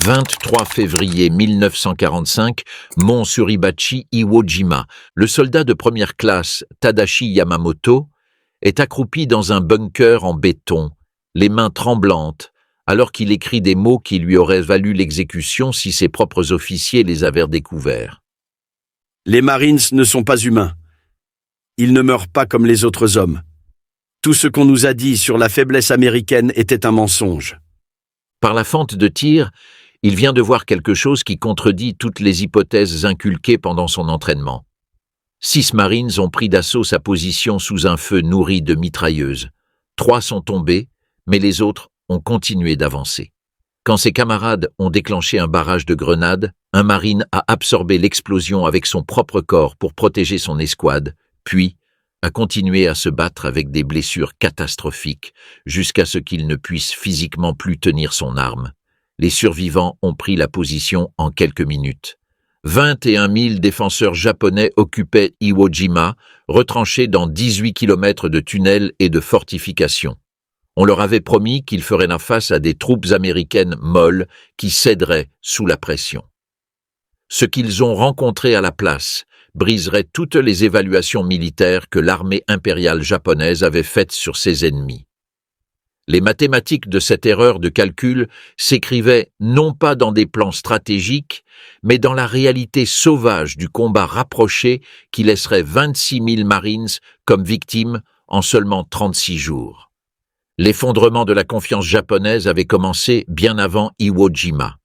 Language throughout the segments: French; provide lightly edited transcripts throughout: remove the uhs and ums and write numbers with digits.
23 février 1945, Mont Suribachi, Iwo Jima. Le soldat de première classe, Tadashi Yamamoto, est accroupi dans un bunker en béton, les mains tremblantes, alors qu'il écrit des mots qui lui auraient valu l'exécution si ses propres officiers les avaient découverts. Les Marines ne sont pas humains. Ils ne meurent pas comme les autres hommes. Tout ce qu'on nous a dit sur la faiblesse américaine était un mensonge. Par la fente de tir, il vient de voir quelque chose qui contredit toutes les hypothèses inculquées pendant son entraînement. 6 Marines ont pris d'assaut sa position sous un feu nourri de mitrailleuses. 3 sont tombés, mais les autres ont continué d'avancer. Quand ses camarades ont déclenché un barrage de grenades, un Marine a absorbé l'explosion avec son propre corps pour protéger son escouade, puis a continué à se battre avec des blessures catastrophiques jusqu'à ce qu'il ne puisse physiquement plus tenir son arme. Les survivants ont pris la position en quelques minutes. 21 000 défenseurs japonais occupaient Iwo Jima, retranchés dans 18 km de tunnels et de fortifications. On leur avait promis qu'ils feraient la face à des troupes américaines molles qui céderaient sous la pression. Ce qu'ils ont rencontré à la place briserait toutes les évaluations militaires que l'armée impériale japonaise avait faites sur ses ennemis. Les mathématiques de cette erreur de calcul s'écrivaient non pas dans des plans stratégiques, mais dans la réalité sauvage du combat rapproché qui laisserait 26 000 Marines comme victimes en seulement 36 jours. L'effondrement de la confiance japonaise avait commencé bien avant Iwo Jima.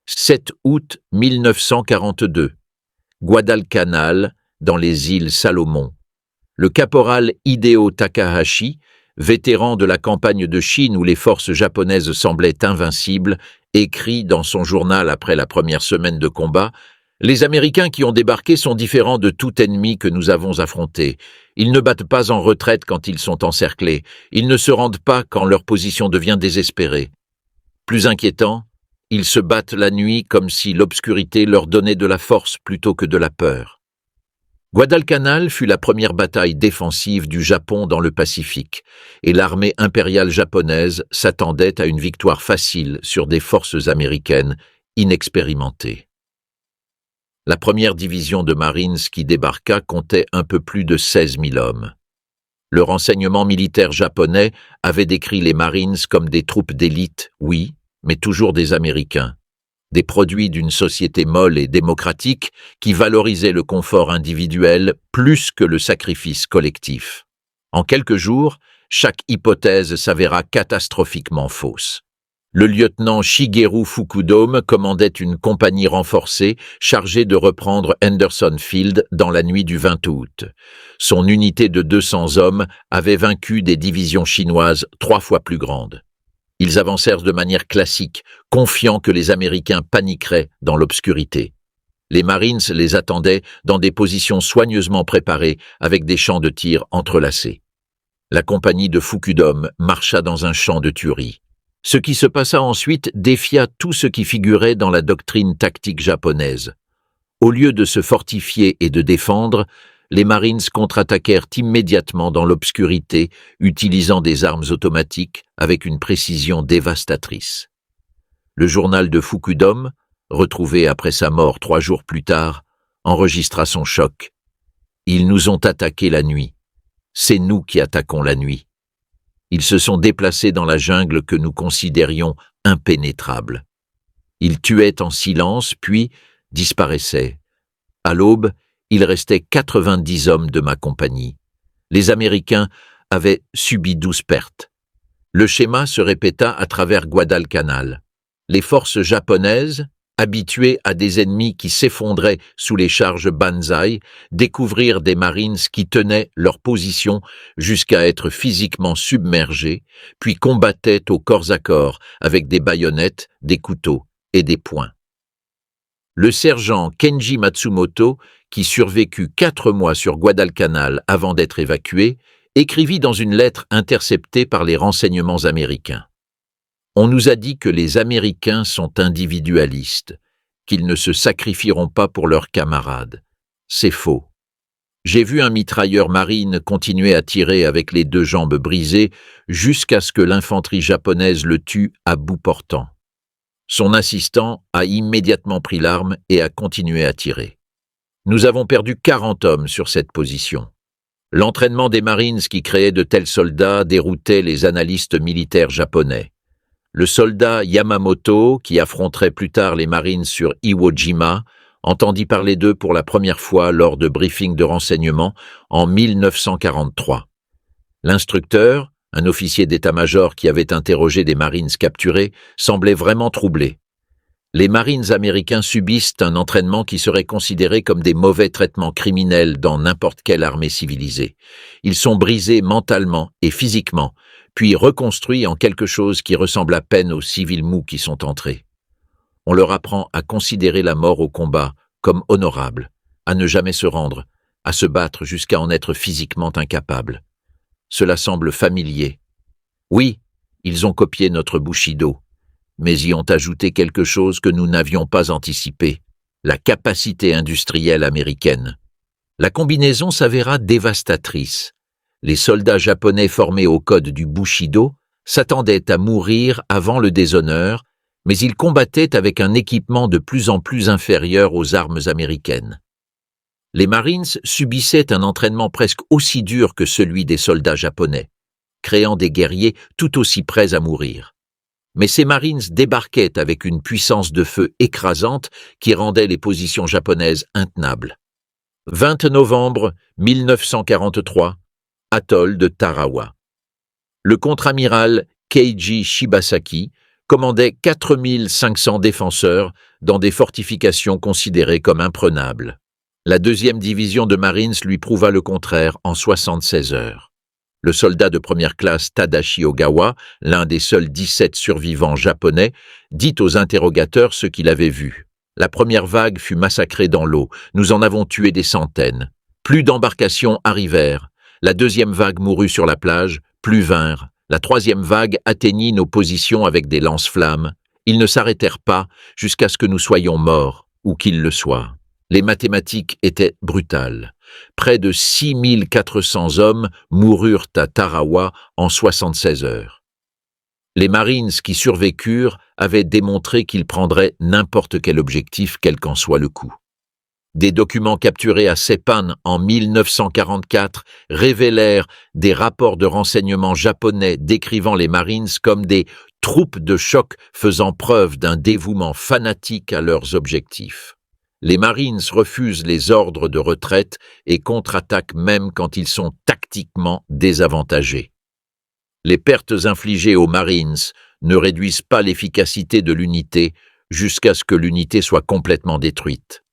7 août 1942. Guadalcanal, dans les îles Salomon. Le caporal Hideo Takahashi, vétéran de la campagne de Chine où les forces japonaises semblaient invincibles, écrit dans son journal après la première semaine de combat « Les Américains qui ont débarqué sont différents de tout ennemi que nous avons affronté. Ils ne battent pas en retraite quand ils sont encerclés. Ils ne se rendent pas quand leur position devient désespérée. Plus inquiétant, ils se battent la nuit comme si l'obscurité leur donnait de la force plutôt que de la peur. » Guadalcanal fut la première bataille défensive du Japon dans le Pacifique, et l'armée impériale japonaise s'attendait à une victoire facile sur des forces américaines inexpérimentées. La première division de Marines qui débarqua comptait un peu plus de 16 000 hommes. Le renseignement militaire japonais avait décrit les Marines comme des troupes d'élite, oui, mais toujours des Américains. Des produits d'une société molle et démocratique qui valorisait le confort individuel plus que le sacrifice collectif. En quelques jours, chaque hypothèse s'avéra catastrophiquement fausse. Le lieutenant Shigeru Fukudome commandait une compagnie renforcée chargée de reprendre Henderson Field dans la nuit du 20 août. Son unité de 200 hommes avait vaincu des divisions chinoises 3 fois plus grandes. Ils avancèrent de manière classique, confiants que les Américains paniqueraient dans l'obscurité. Les Marines les attendaient dans des positions soigneusement préparées avec des champs de tir entrelacés. La compagnie de Fukudome marcha dans un champ de tuerie. Ce qui se passa ensuite défia tout ce qui figurait dans la doctrine tactique japonaise. Au lieu de se fortifier et de défendre, les Marines contre-attaquèrent immédiatement dans l'obscurité, utilisant des armes automatiques avec une précision dévastatrice. Le journal de Fukudome, retrouvé après sa mort 3 jours plus tard, enregistra son choc. « Ils nous ont attaqués la nuit. C'est nous qui attaquons la nuit. Ils se sont déplacés dans la jungle que nous considérions impénétrable. Ils tuaient en silence, puis disparaissaient. À l'aube, il restait 90 hommes de ma compagnie. Les Américains avaient subi 12 pertes. Le schéma se répéta à travers Guadalcanal. Les forces japonaises, habituées à des ennemis qui s'effondraient sous les charges Banzai, découvrirent des Marines qui tenaient leur position jusqu'à être physiquement submergés, puis combattaient au corps à corps avec des baïonnettes, des couteaux et des poings. Le sergent Kenji Matsumoto, qui survécut 4 mois sur Guadalcanal avant d'être évacué, écrivit dans une lettre interceptée par les renseignements américains. On nous a dit que les Américains sont individualistes, qu'ils ne se sacrifieront pas pour leurs camarades. C'est faux. J'ai vu un mitrailleur marine continuer à tirer avec les 2 jambes brisées jusqu'à ce que l'infanterie japonaise le tue à bout portant. Son assistant a immédiatement pris l'arme et a continué à tirer. Nous avons perdu 40 hommes sur cette position. L'entraînement des Marines qui créaient de tels soldats déroutait les analystes militaires japonais. Le soldat Yamamoto, qui affronterait plus tard les Marines sur Iwo Jima, entendit parler d'eux pour la première fois lors de briefings de renseignement en 1943. L'instructeur, un officier d'état-major qui avait interrogé des Marines capturés, semblait vraiment troublé. Les Marines américains subissent un entraînement qui serait considéré comme des mauvais traitements criminels dans n'importe quelle armée civilisée. Ils sont brisés mentalement et physiquement, puis reconstruits en quelque chose qui ressemble à peine aux civils mous qui sont entrés. On leur apprend à considérer la mort au combat comme honorable, à ne jamais se rendre, à se battre jusqu'à en être physiquement incapable. Cela semble familier. Oui, ils ont copié notre Bushido, mais y ont ajouté quelque chose que nous n'avions pas anticipé, la capacité industrielle américaine. La combinaison s'avéra dévastatrice. Les soldats japonais formés au code du Bushido s'attendaient à mourir avant le déshonneur, mais ils combattaient avec un équipement de plus en plus inférieur aux armes américaines. Les Marines subissaient un entraînement presque aussi dur que celui des soldats japonais, créant des guerriers tout aussi prêts à mourir. Mais ces Marines débarquaient avec une puissance de feu écrasante qui rendait les positions japonaises intenables. 20 novembre 1943, atoll de Tarawa. Le contre-amiral Keiji Shibasaki commandait 4500 défenseurs dans des fortifications considérées comme imprenables. La 2e division de Marines lui prouva le contraire en 76 heures. Le soldat de première classe Tadashi Ogawa, l'un des seuls 17 survivants japonais, dit aux interrogateurs ce qu'il avait vu. La première vague fut massacrée dans l'eau. Nous en avons tué des centaines. Plus d'embarcations arrivèrent. La 2e vague mourut sur la plage, plus vinrent. La 3e vague atteignit nos positions avec des lance-flammes. Ils ne s'arrêtèrent pas jusqu'à ce que nous soyons morts, ou qu'ils le soient. Les mathématiques étaient brutales. Près de 6400 hommes moururent à Tarawa en 76 heures. Les Marines qui survécurent avaient démontré qu'ils prendraient n'importe quel objectif, quel qu'en soit le coût. Des documents capturés à Seppan en 1944 révélèrent des rapports de renseignement japonais décrivant les Marines comme des troupes de choc faisant preuve d'un dévouement fanatique à leurs objectifs. Les Marines refusent les ordres de retraite et contre-attaquent même quand ils sont tactiquement désavantagés. Les pertes infligées aux Marines ne réduisent pas l'efficacité de l'unité jusqu'à ce que l'unité soit complètement détruite.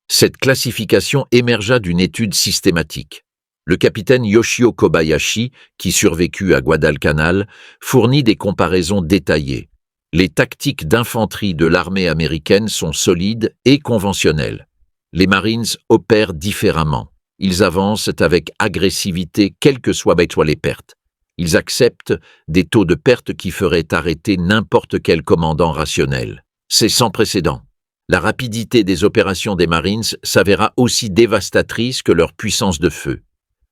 Cette classification émergea d'une étude systématique. Le capitaine Yoshio Kobayashi, qui survécut à Guadalcanal, fournit des comparaisons détaillées. Les tactiques d'infanterie de l'armée américaine sont solides et conventionnelles. Les Marines opèrent différemment. Ils avancent avec agressivité, quelles que soient les pertes. Ils acceptent des taux de pertes qui feraient arrêter n'importe quel commandant rationnel. C'est sans précédent. La rapidité des opérations des Marines s'avéra aussi dévastatrice que leur puissance de feu.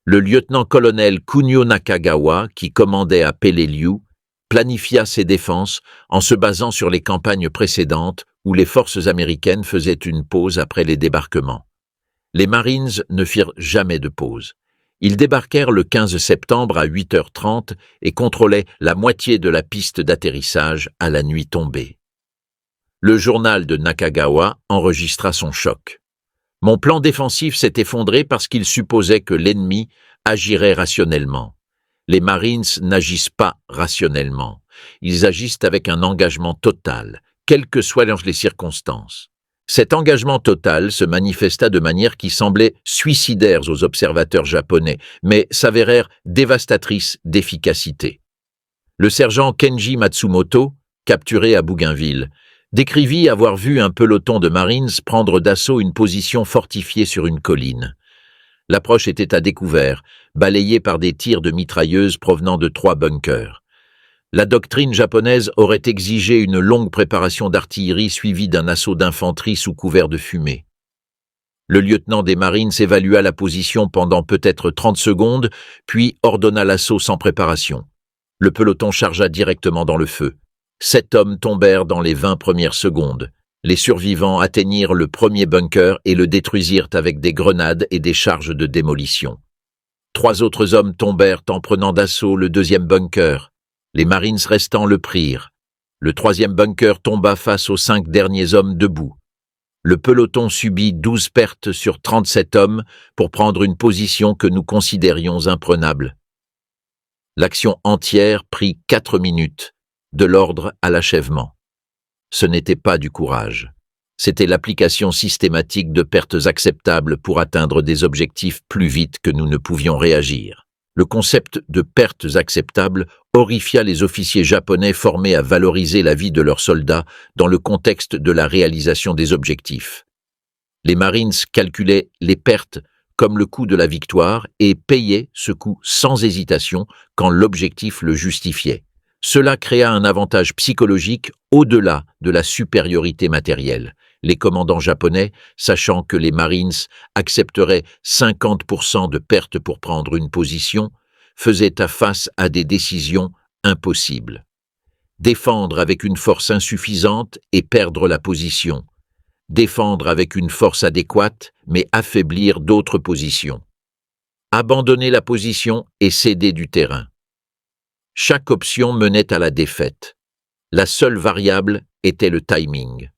Le lieutenant-colonel Kunio Nakagawa, qui commandait à Peleliu, planifia ses défenses en se basant sur les campagnes précédentes où les forces américaines faisaient une pause après les débarquements. Les Marines ne firent jamais de pause. Ils débarquèrent le 15 septembre à 8h30 et contrôlaient la moitié de la piste d'atterrissage à la nuit tombée. Le journal de Nakagawa enregistra son choc. « Mon plan défensif s'est effondré parce qu'il supposait que l'ennemi agirait rationnellement. Les Marines n'agissent pas rationnellement. Ils agissent avec un engagement total, quelles que soient les circonstances. Cet engagement total se manifesta de manière qui semblait suicidaire aux observateurs japonais, mais s'avérèrent dévastatrices d'efficacité. Le sergent Kenji Matsumoto, capturé à Bougainville, décrivit avoir vu un peloton de Marines prendre d'assaut une position fortifiée sur une colline. L'approche était à découvert, balayée par des tirs de mitrailleuses provenant de 3 bunkers. La doctrine japonaise aurait exigé une longue préparation d'artillerie suivie d'un assaut d'infanterie sous couvert de fumée. Le lieutenant des Marines évalua la position pendant peut-être 30 secondes, puis ordonna l'assaut sans préparation. Le peloton chargea directement dans le feu. 7 hommes tombèrent dans les 20 premières secondes. Les survivants atteignirent le premier bunker et le détruisirent avec des grenades et des charges de démolition. 3 autres hommes tombèrent en prenant d'assaut le deuxième bunker. Les Marines restants le prirent. Le troisième bunker tomba face aux 5 derniers hommes debout. Le peloton subit 12 pertes sur 37 hommes pour prendre une position que nous considérions imprenable. L'action entière prit 4 minutes, de l'ordre à l'achèvement. Ce n'était pas du courage. C'était l'application systématique de pertes acceptables pour atteindre des objectifs plus vite que nous ne pouvions réagir. Le concept de pertes acceptables horrifia les officiers japonais formés à valoriser la vie de leurs soldats dans le contexte de la réalisation des objectifs. Les Marines calculaient les pertes comme le coût de la victoire et payaient ce coût sans hésitation quand l'objectif le justifiait. Cela créa un avantage psychologique au-delà de la supériorité matérielle. Les commandants japonais, sachant que les Marines accepteraient 50% de pertes pour prendre une position, faisaient face à des décisions impossibles. Défendre avec une force insuffisante et perdre la position. Défendre avec une force adéquate, mais affaiblir d'autres positions. Abandonner la position et céder du terrain. Chaque option menait à la défaite. La seule variable était le timing.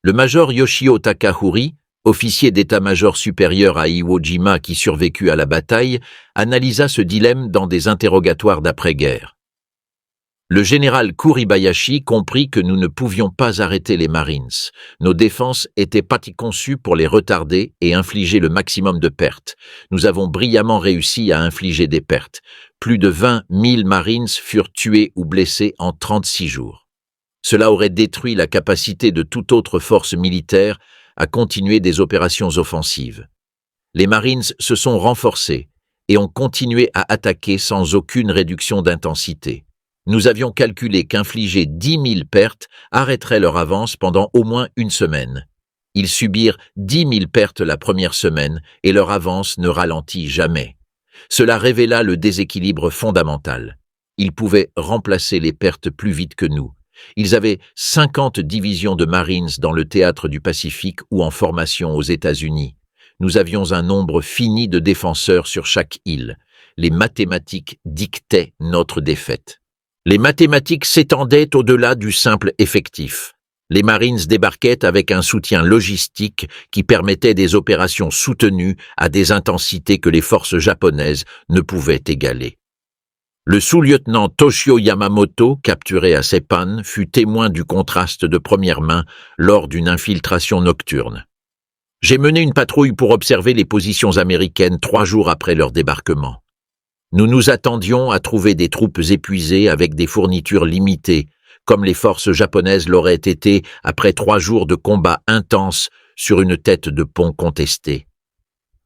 Le major Yoshio Takahuri, officier d'état-major supérieur à Iwo Jima qui survécut à la bataille, analysa ce dilemme dans des interrogatoires d'après-guerre. Le général Kuribayashi comprit que nous ne pouvions pas arrêter les Marines. Nos défenses étaient pas conçues pour les retarder et infliger le maximum de pertes. Nous avons brillamment réussi à infliger des pertes. Plus de 20 000 Marines furent tués ou blessés en 36 jours. Cela aurait détruit la capacité de toute autre force militaire à continuer des opérations offensives. Les Marines se sont renforcés et ont continué à attaquer sans aucune réduction d'intensité. Nous avions calculé qu'infliger 10 000 pertes arrêterait leur avance pendant au moins une semaine. Ils subirent 10 000 pertes la première semaine et leur avance ne ralentit jamais. Cela révéla le déséquilibre fondamental. Ils pouvaient remplacer les pertes plus vite que nous. Ils avaient 50 divisions de Marines dans le théâtre du Pacifique ou en formation aux États-Unis. Nous avions un nombre fini de défenseurs sur chaque île. Les mathématiques dictaient notre défaite. Les mathématiques s'étendaient au-delà du simple effectif. Les Marines débarquaient avec un soutien logistique qui permettait des opérations soutenues à des intensités que les forces japonaises ne pouvaient égaler. Le sous-lieutenant Toshio Yamamoto, capturé à Seppan, fut témoin du contraste de première main lors d'une infiltration nocturne. « J'ai mené une patrouille pour observer les positions américaines 3 jours après leur débarquement. Nous nous attendions à trouver des troupes épuisées avec des fournitures limitées, comme les forces japonaises l'auraient été après 3 jours de combats intenses sur une tête de pont contestée.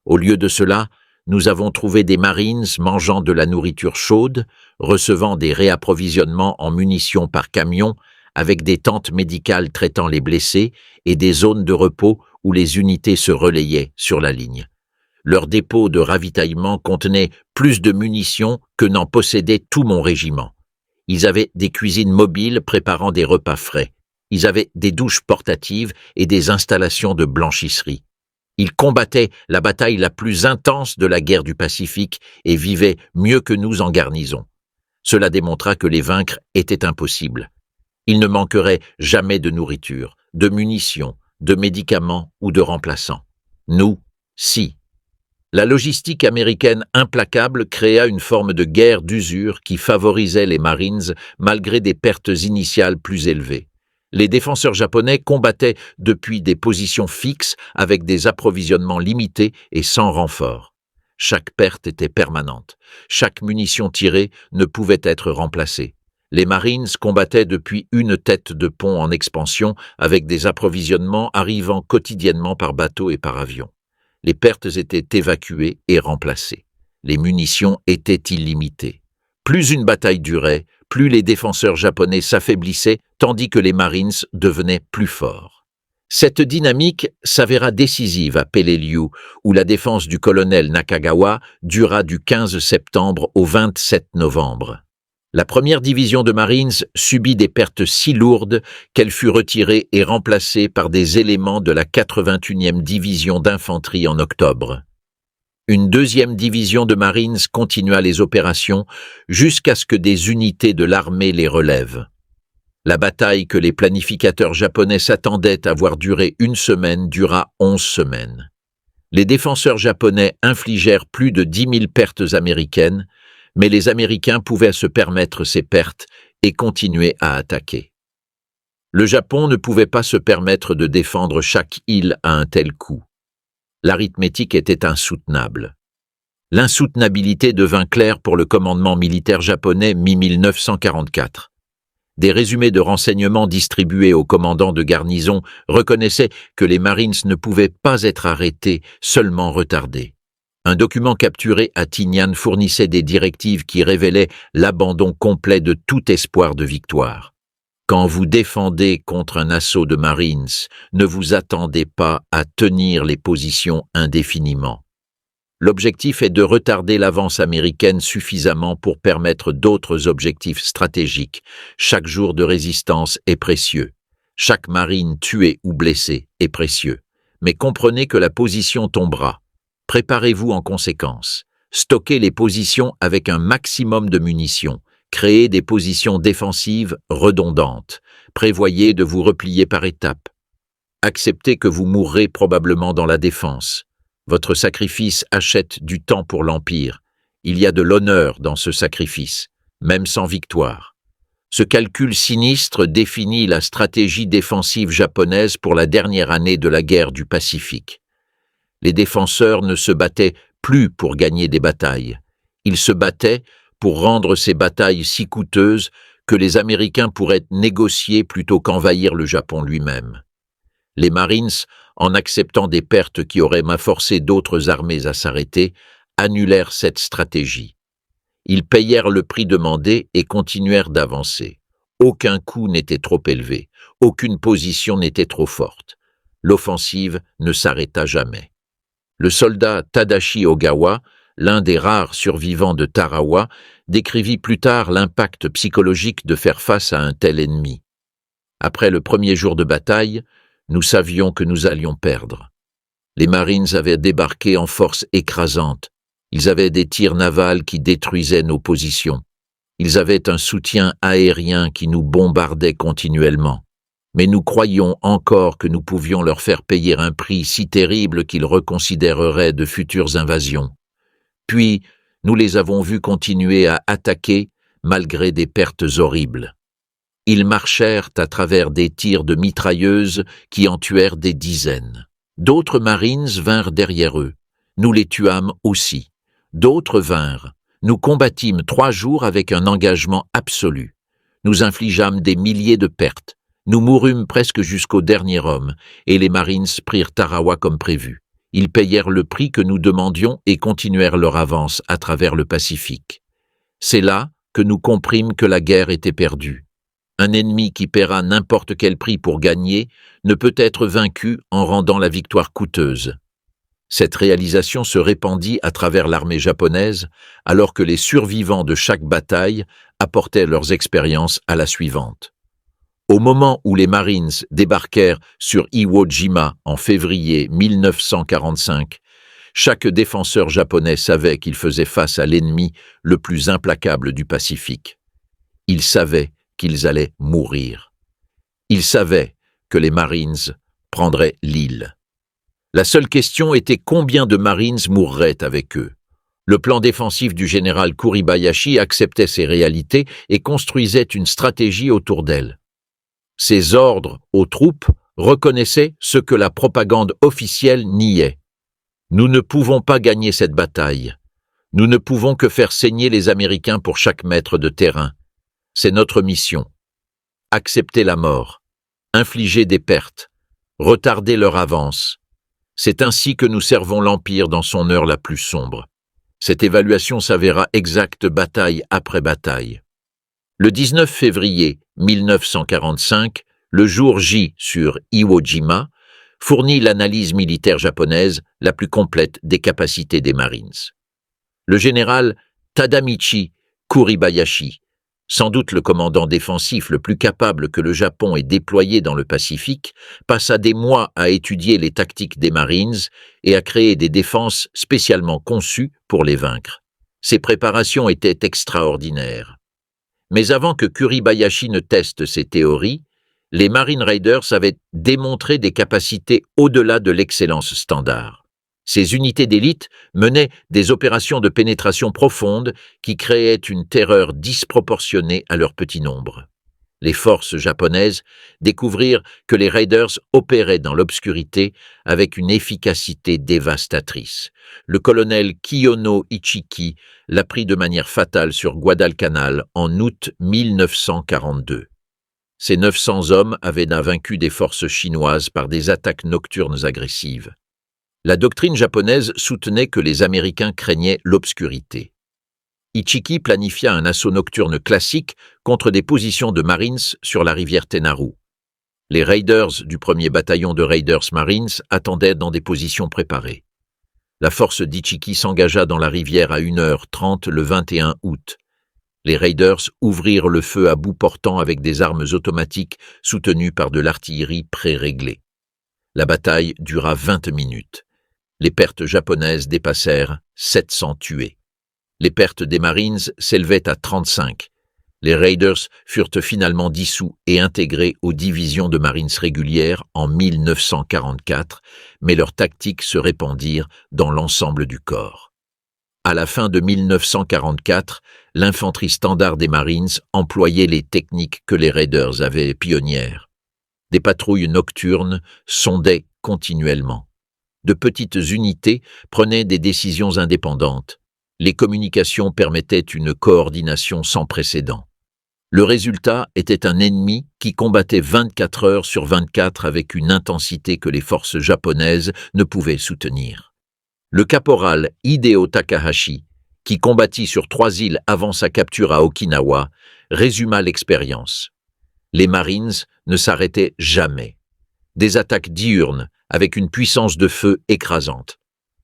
Au lieu de cela, nous avons trouvé des Marines mangeant de la nourriture chaude, recevant des réapprovisionnements en munitions par camion, avec des tentes médicales traitant les blessés et des zones de repos où les unités se relayaient sur la ligne. Leur dépôt de ravitaillement contenait plus de munitions que n'en possédait tout mon régiment. Ils avaient des cuisines mobiles préparant des repas frais. Ils avaient des douches portatives et des installations de blanchisserie. Ils combattaient la bataille la plus intense de la guerre du Pacifique et vivaient mieux que nous en garnison. Cela démontra que les vaincre était impossible. Il ne manquerait jamais de nourriture, de munitions, de médicaments ou de remplaçants. Nous, si. La logistique américaine implacable créa une forme de guerre d'usure qui favorisait les Marines malgré des pertes initiales plus élevées. Les défenseurs japonais combattaient depuis des positions fixes avec des approvisionnements limités et sans renfort. Chaque perte était permanente. Chaque munition tirée ne pouvait être remplacée. Les Marines combattaient depuis une tête de pont en expansion avec des approvisionnements arrivant quotidiennement par bateau et par avion. Les pertes étaient évacuées et remplacées. Les munitions étaient illimitées. Plus une bataille durait, plus les défenseurs japonais s'affaiblissaient, tandis que les Marines devenaient plus forts. Cette dynamique s'avéra décisive à Peleliu, où la défense du colonel Nakagawa dura du 15 septembre au 27 novembre. La première division de Marines subit des pertes si lourdes qu'elle fut retirée et remplacée par des éléments de la 81e division d'infanterie en octobre. Une deuxième division de Marines continua les opérations jusqu'à ce que des unités de l'armée les relèvent. La bataille que les planificateurs japonais s'attendaient à voir durer une semaine dura 11 semaines. Les défenseurs japonais infligèrent plus de 10 000 pertes américaines, mais les Américains pouvaient se permettre ces pertes et continuer à attaquer. Le Japon ne pouvait pas se permettre de défendre chaque île à un tel coût. L'arithmétique était insoutenable. L'insoutenabilité devint claire pour le commandement militaire japonais mi-1944. Des résumés de renseignements distribués aux commandants de garnison reconnaissaient que les Marines ne pouvaient pas être arrêtés, seulement retardés. Un document capturé à Tinian fournissait des directives qui révélaient l'abandon complet de tout espoir de victoire. Quand vous défendez contre un assaut de Marines, ne vous attendez pas à tenir les positions indéfiniment. L'objectif est de retarder l'avance américaine suffisamment pour permettre d'autres objectifs stratégiques. Chaque jour de résistance est précieux. Chaque marine tuée ou blessée est précieux. Mais comprenez que la position tombera. Préparez-vous en conséquence. Stockez les positions avec un maximum de munitions. Créez des positions défensives redondantes. Prévoyez de vous replier par étapes. Acceptez que vous mourrez probablement dans la défense. Votre sacrifice achète du temps pour l'Empire. Il y a de l'honneur dans ce sacrifice, même sans victoire. Ce calcul sinistre définit la stratégie défensive japonaise pour la dernière année de la guerre du Pacifique. Les défenseurs ne se battaient plus pour gagner des batailles. Ils se battaient pour rendre ces batailles si coûteuses que les Américains pourraient négocier plutôt qu'envahir le Japon lui-même. Les Marines, en acceptant des pertes qui auraient forcé d'autres armées à s'arrêter, annulèrent cette stratégie. Ils payèrent le prix demandé et continuèrent d'avancer. Aucun coût n'était trop élevé, aucune position n'était trop forte. L'offensive ne s'arrêta jamais. Le soldat Tadashi Ogawa, l'un des rares survivants de Tarawa, décrivit plus tard l'impact psychologique de faire face à un tel ennemi. Après le premier jour de bataille, nous savions que nous allions perdre. Les Marines avaient débarqué en force écrasante. Ils avaient des tirs navals qui détruisaient nos positions. Ils avaient un soutien aérien qui nous bombardait continuellement. Mais nous croyions encore que nous pouvions leur faire payer un prix si terrible qu'ils reconsidéreraient de futures invasions. Puis, nous les avons vus continuer à attaquer malgré des pertes horribles. Ils marchèrent à travers des tirs de mitrailleuses qui en tuèrent des dizaines. D'autres Marines vinrent derrière eux. Nous les tuâmes aussi. D'autres vinrent. Nous combattîmes 3 jours avec un engagement absolu. Nous infligeâmes des milliers de pertes. Nous mourûmes presque jusqu'au dernier homme, et les Marines prirent Tarawa comme prévu. Ils payèrent le prix que nous demandions et continuèrent leur avance à travers le Pacifique. C'est là que nous comprîmes que la guerre était perdue. Un ennemi qui paiera n'importe quel prix pour gagner ne peut être vaincu en rendant la victoire coûteuse. Cette réalisation se répandit à travers l'armée japonaise, alors que les survivants de chaque bataille apportaient leurs expériences à la suivante. Au moment où les Marines débarquèrent sur Iwo Jima en février 1945, chaque défenseur japonais savait qu'il faisait face à l'ennemi le plus implacable du Pacifique. Ils savaient qu'ils allaient mourir. Ils savaient que les Marines prendraient l'île. La seule question était combien de Marines mourraient avec eux. Le plan défensif du général Kuribayashi acceptait ces réalités et construisait une stratégie autour d'elles. Ses ordres aux troupes reconnaissaient ce que la propagande officielle niait. Nous ne pouvons pas gagner cette bataille. Nous ne pouvons que faire saigner les Américains pour chaque mètre de terrain. C'est notre mission. Accepter la mort, infliger des pertes, retarder leur avance. C'est ainsi que nous servons l'Empire dans son heure la plus sombre. Cette évaluation s'avéra exacte bataille après bataille. Le 19 février 1945, le jour J sur Iwo Jima, fournit l'analyse militaire japonaise la plus complète des capacités des Marines. Le général Tadamichi Kuribayashi Sans doute le commandant défensif le plus capable que le Japon ait déployé dans le Pacifique passa des mois à étudier les tactiques des Marines et à créer des défenses spécialement conçues pour les vaincre. Ces préparations étaient extraordinaires. Mais avant que Kuribayashi ne teste ses théories, les Marine Raiders avaient démontré des capacités au-delà de l'excellence standard. Ces unités d'élite menaient des opérations de pénétration profonde qui créaient une terreur disproportionnée à leur petit nombre. Les forces japonaises découvrirent que les Raiders opéraient dans l'obscurité avec une efficacité dévastatrice. Le colonel Kiyono Ichiki l'a pris de manière fatale sur Guadalcanal en août 1942. Ces 900 hommes avaient vaincu des forces chinoises par des attaques nocturnes agressives. La doctrine japonaise soutenait que les Américains craignaient l'obscurité. Ichiki planifia un assaut nocturne classique contre des positions de Marines sur la rivière Tenaru. Les Raiders du 1er bataillon de Raiders Marines attendaient dans des positions préparées. La force d'Ichiki s'engagea dans la rivière à 1h30 le 21 août. Les Raiders ouvrirent le feu à bout portant avec des armes automatiques soutenues par de l'artillerie pré-réglée. La bataille dura 20 minutes. Les pertes japonaises dépassèrent 700 tués. Les pertes des Marines s'élevaient à 35. Les Raiders furent finalement dissous et intégrés aux divisions de Marines régulières en 1944, mais leurs tactiques se répandirent dans l'ensemble du corps. À la fin de 1944, l'infanterie standard des Marines employait les techniques que les Raiders avaient pionnières. Des patrouilles nocturnes sondaient continuellement. De petites unités prenaient des décisions indépendantes. Les communications permettaient une coordination sans précédent. Le résultat était un ennemi qui combattait 24 heures sur 24 avec une intensité que les forces japonaises ne pouvaient soutenir. Le caporal Hideo Takahashi, qui combattit sur 3 îles avant sa capture à Okinawa, résuma l'expérience. Les Marines ne s'arrêtaient jamais. Des attaques diurnes avec une puissance de feu écrasante.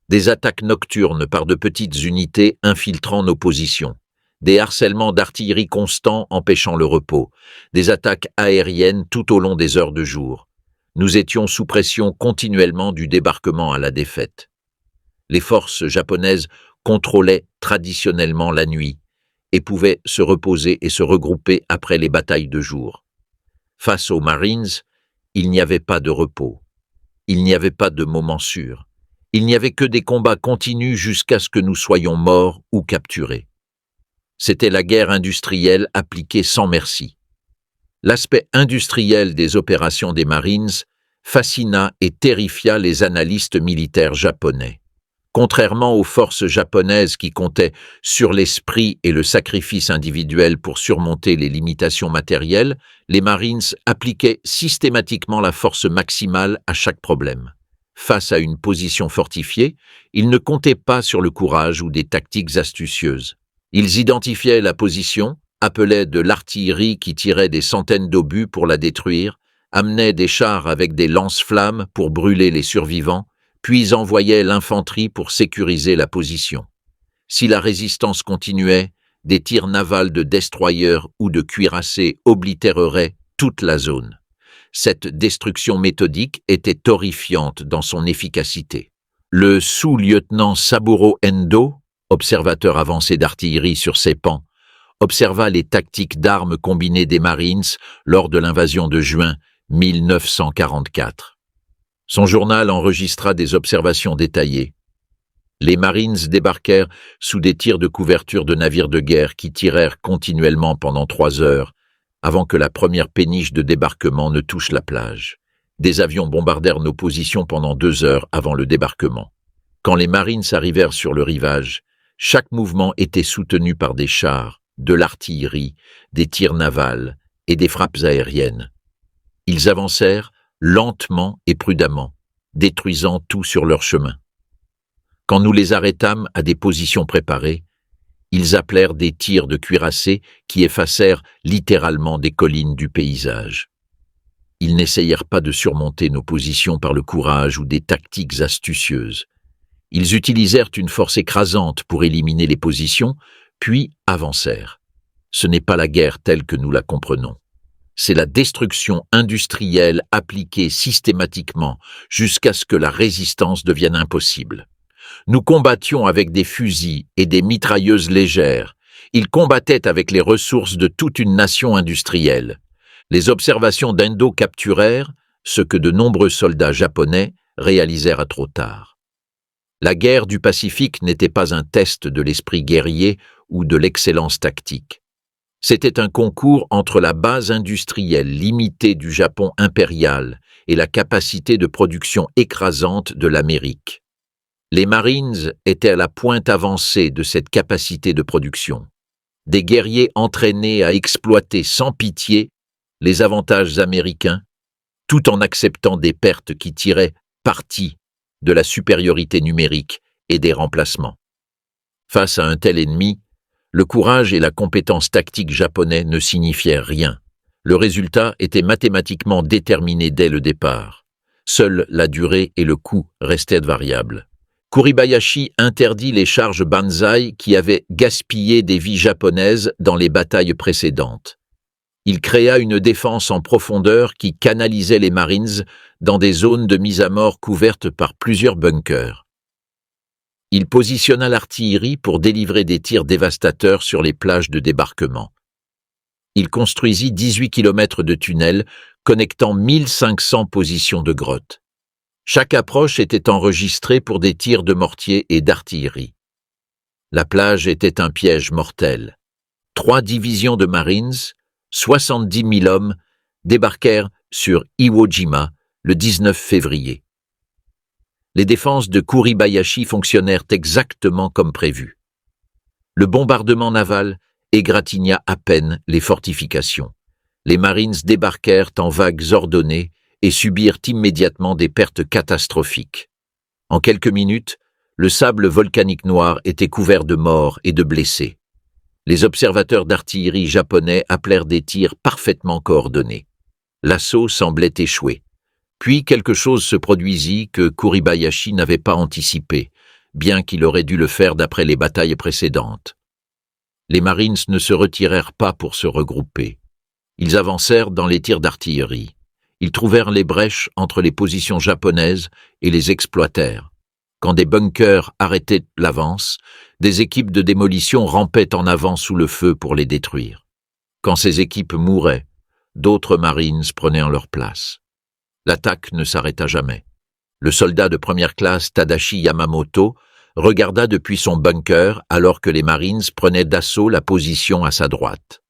Des attaques nocturnes par de petites unités infiltrant nos positions. Des harcèlements d'artillerie constants empêchant le repos. Des attaques aériennes tout au long des heures de jour. Nous étions sous pression continuellement du débarquement à la défaite. Les forces japonaises contrôlaient traditionnellement la nuit et pouvaient se reposer et se regrouper après les batailles de jour. Face aux Marines, il n'y avait pas de repos. Il n'y avait pas de moment sûr. Il n'y avait que des combats continus jusqu'à ce que nous soyons morts ou capturés. C'était la guerre industrielle appliquée sans merci. L'aspect industriel des opérations des Marines fascina et terrifia les analystes militaires japonais. Contrairement aux forces japonaises qui comptaient sur l'esprit et le sacrifice individuel pour surmonter les limitations matérielles, les Marines appliquaient systématiquement la force maximale à chaque problème. Face à une position fortifiée, ils ne comptaient pas sur le courage ou des tactiques astucieuses. Ils identifiaient la position, appelaient de l'artillerie qui tirait des centaines d'obus pour la détruire, amenaient des chars avec des lance-flammes pour brûler les survivants, puis envoyaient l'infanterie pour sécuriser la position. Si la résistance continuait, des tirs navals de destroyers ou de cuirassés oblitéreraient toute la zone. Cette destruction méthodique était horrifiante dans son efficacité. Le sous-lieutenant Saburo Endo, observateur avancé d'artillerie sur ses pans, observa les tactiques d'armes combinées des Marines lors de l'invasion de juin 1944. Son journal enregistra des observations détaillées. Les Marines débarquèrent sous des tirs de couverture de navires de guerre qui tirèrent continuellement pendant 3 heures, avant que la première péniche de débarquement ne touche la plage. Des avions bombardèrent nos positions pendant 2 heures avant le débarquement. Quand les Marines arrivèrent sur le rivage, chaque mouvement était soutenu par des chars, de l'artillerie, des tirs navals et des frappes aériennes. Ils avancèrent lentement et prudemment, détruisant tout sur leur chemin. Quand nous les arrêtâmes à des positions préparées, ils appelèrent des tirs de cuirassés qui effacèrent littéralement des collines du paysage. Ils n'essayèrent pas de surmonter nos positions par le courage ou des tactiques astucieuses. Ils utilisèrent une force écrasante pour éliminer les positions, puis avancèrent. Ce n'est pas la guerre telle que nous la comprenons. C'est la destruction industrielle appliquée systématiquement jusqu'à ce que la résistance devienne impossible. Nous combattions avec des fusils et des mitrailleuses légères. Ils combattaient avec les ressources de toute une nation industrielle. Les observations d'Endo capturèrent ce que de nombreux soldats japonais réalisèrent à trop tard. La guerre du Pacifique n'était pas un test de l'esprit guerrier ou de l'excellence tactique. C'était un concours entre la base industrielle limitée du Japon impérial et la capacité de production écrasante de l'Amérique. Les Marines étaient à la pointe avancée de cette capacité de production. Des guerriers entraînés à exploiter sans pitié les avantages américains, tout en acceptant des pertes qui tiraient parti de la supériorité numérique et des remplacements. Face à un tel ennemi, le courage et la compétence tactique japonais ne signifiaient rien. Le résultat était mathématiquement déterminé dès le départ. Seule la durée et le coût restaient variables. Kuribayashi interdit les charges Banzai qui avaient gaspillé des vies japonaises dans les batailles précédentes. Il créa une défense en profondeur qui canalisait les Marines dans des zones de mise à mort couvertes par plusieurs bunkers. Il positionna l'artillerie pour délivrer des tirs dévastateurs sur les plages de débarquement. Il construisit 18 km de tunnels connectant 1500 positions de grottes. Chaque approche était enregistrée pour des tirs de mortier et d'artillerie. La plage était un piège mortel. 3 divisions de Marines, 70 000 hommes, débarquèrent sur Iwo Jima le 19 février. Les défenses de Kuribayashi fonctionnèrent exactement comme prévu. Le bombardement naval égratigna à peine les fortifications. Les Marines débarquèrent en vagues ordonnées et subirent immédiatement des pertes catastrophiques. En quelques minutes, le sable volcanique noir était couvert de morts et de blessés. Les observateurs d'artillerie japonais appelèrent des tirs parfaitement coordonnés. L'assaut semblait échouer. Puis quelque chose se produisit que Kuribayashi n'avait pas anticipé, bien qu'il aurait dû le faire d'après les batailles précédentes. Les Marines ne se retirèrent pas pour se regrouper. Ils avancèrent dans les tirs d'artillerie. Ils trouvèrent les brèches entre les positions japonaises et les exploitèrent. Quand des bunkers arrêtaient l'avance, des équipes de démolition rampaient en avant sous le feu pour les détruire. Quand ces équipes mouraient, d'autres Marines prenaient leur place. L'attaque ne s'arrêta jamais. Le soldat de première classe Tadashi Yamamoto regarda depuis son bunker alors que les Marines prenaient d'assaut la position à sa droite.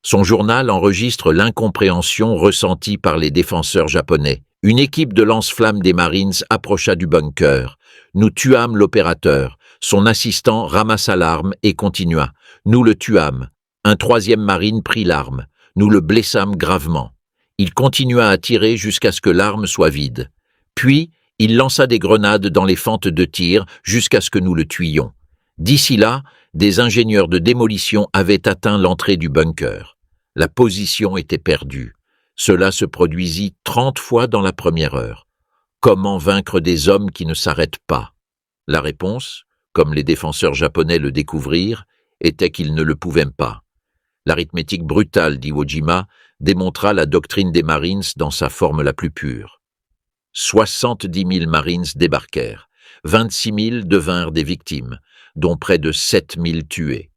Son journal enregistre l'incompréhension ressentie par les défenseurs japonais. Une équipe de lance-flammes des Marines approcha du bunker. Nous tuâmes l'opérateur. Son assistant ramassa l'arme et continua. Nous le tuâmes. Un troisième Marine prit l'arme. Nous le blessâmes gravement. Il continua à tirer jusqu'à ce que l'arme soit vide. Puis, il lança des grenades dans les fentes de tir jusqu'à ce que nous le tuions. D'ici là, des ingénieurs de démolition avaient atteint l'entrée du bunker. La position était perdue. Cela se produisit 30 fois dans la première heure. Comment vaincre des hommes qui ne s'arrêtent pas? La réponse, comme les défenseurs japonais le découvrirent, était qu'ils ne le pouvaient pas. L'arithmétique brutale d'Iwo Jima démontra la doctrine des Marines dans sa forme la plus pure. 70 000 Marines débarquèrent, 26 000 devinrent des victimes, dont près de 7 000 tués.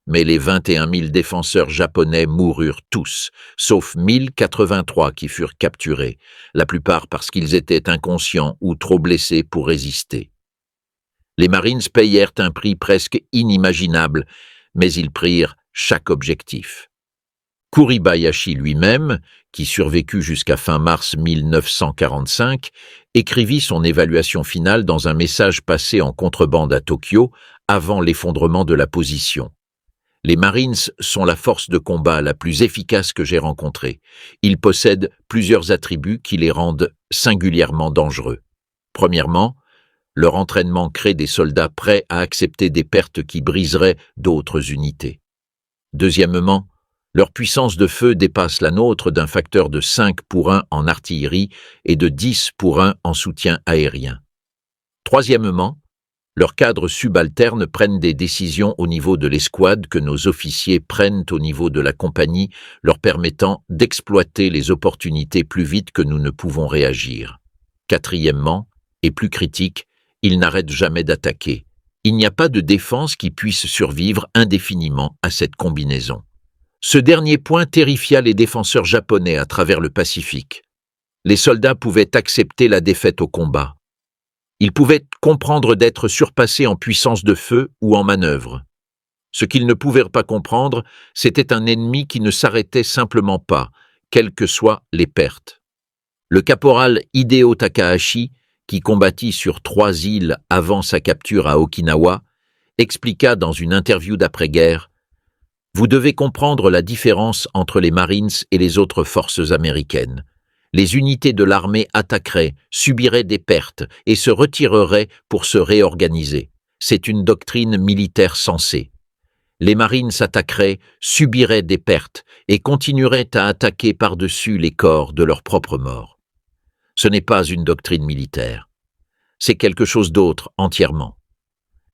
Mais les 21 000 défenseurs japonais moururent tous, sauf 1083 qui furent capturés, la plupart parce qu'ils étaient inconscients ou trop blessés pour résister. Les Marines payèrent un prix presque inimaginable, mais ils prirent chaque objectif. Kuribayashi lui-même, qui survécut jusqu'à fin mars 1945, écrivit son évaluation finale dans un message passé en contrebande à Tokyo avant l'effondrement de la position. Les Marines sont la force de combat la plus efficace que j'ai rencontrée. Ils possèdent plusieurs attributs qui les rendent singulièrement dangereux. Premièrement, leur entraînement crée des soldats prêts à accepter des pertes qui briseraient d'autres unités. Deuxièmement, leur puissance de feu dépasse la nôtre d'un facteur de 5 pour 1 en artillerie et de 10 pour 1 en soutien aérien. Troisièmement, Leurs cadres subalternes prennent des décisions au niveau de l'escouade que nos officiers prennent au niveau de la compagnie, leur permettant d'exploiter les opportunités plus vite que nous ne pouvons réagir. Quatrièmement, et plus critique, ils n'arrêtent jamais d'attaquer. Il n'y a pas de défense qui puisse survivre indéfiniment à cette combinaison. Ce dernier point terrifia les défenseurs japonais à travers le Pacifique. Les soldats pouvaient accepter la défaite au combat. Ils pouvaient comprendre d'être surpassés en puissance de feu ou en manœuvre. Ce qu'ils ne pouvaient pas comprendre, c'était un ennemi qui ne s'arrêtait simplement pas, quelles que soient les pertes. Le caporal Hideo Takahashi, qui combattit sur 3 îles avant sa capture à Okinawa, expliqua dans une interview d'après-guerre: « Vous devez comprendre la différence entre les Marines et les autres forces américaines. Les unités de l'armée attaqueraient, subiraient des pertes et se retireraient pour se réorganiser. C'est une doctrine militaire sensée. Les Marines attaqueraient, subiraient des pertes et continueraient à attaquer par-dessus les corps de leurs propres morts. Ce n'est pas une doctrine militaire. C'est quelque chose d'autre entièrement.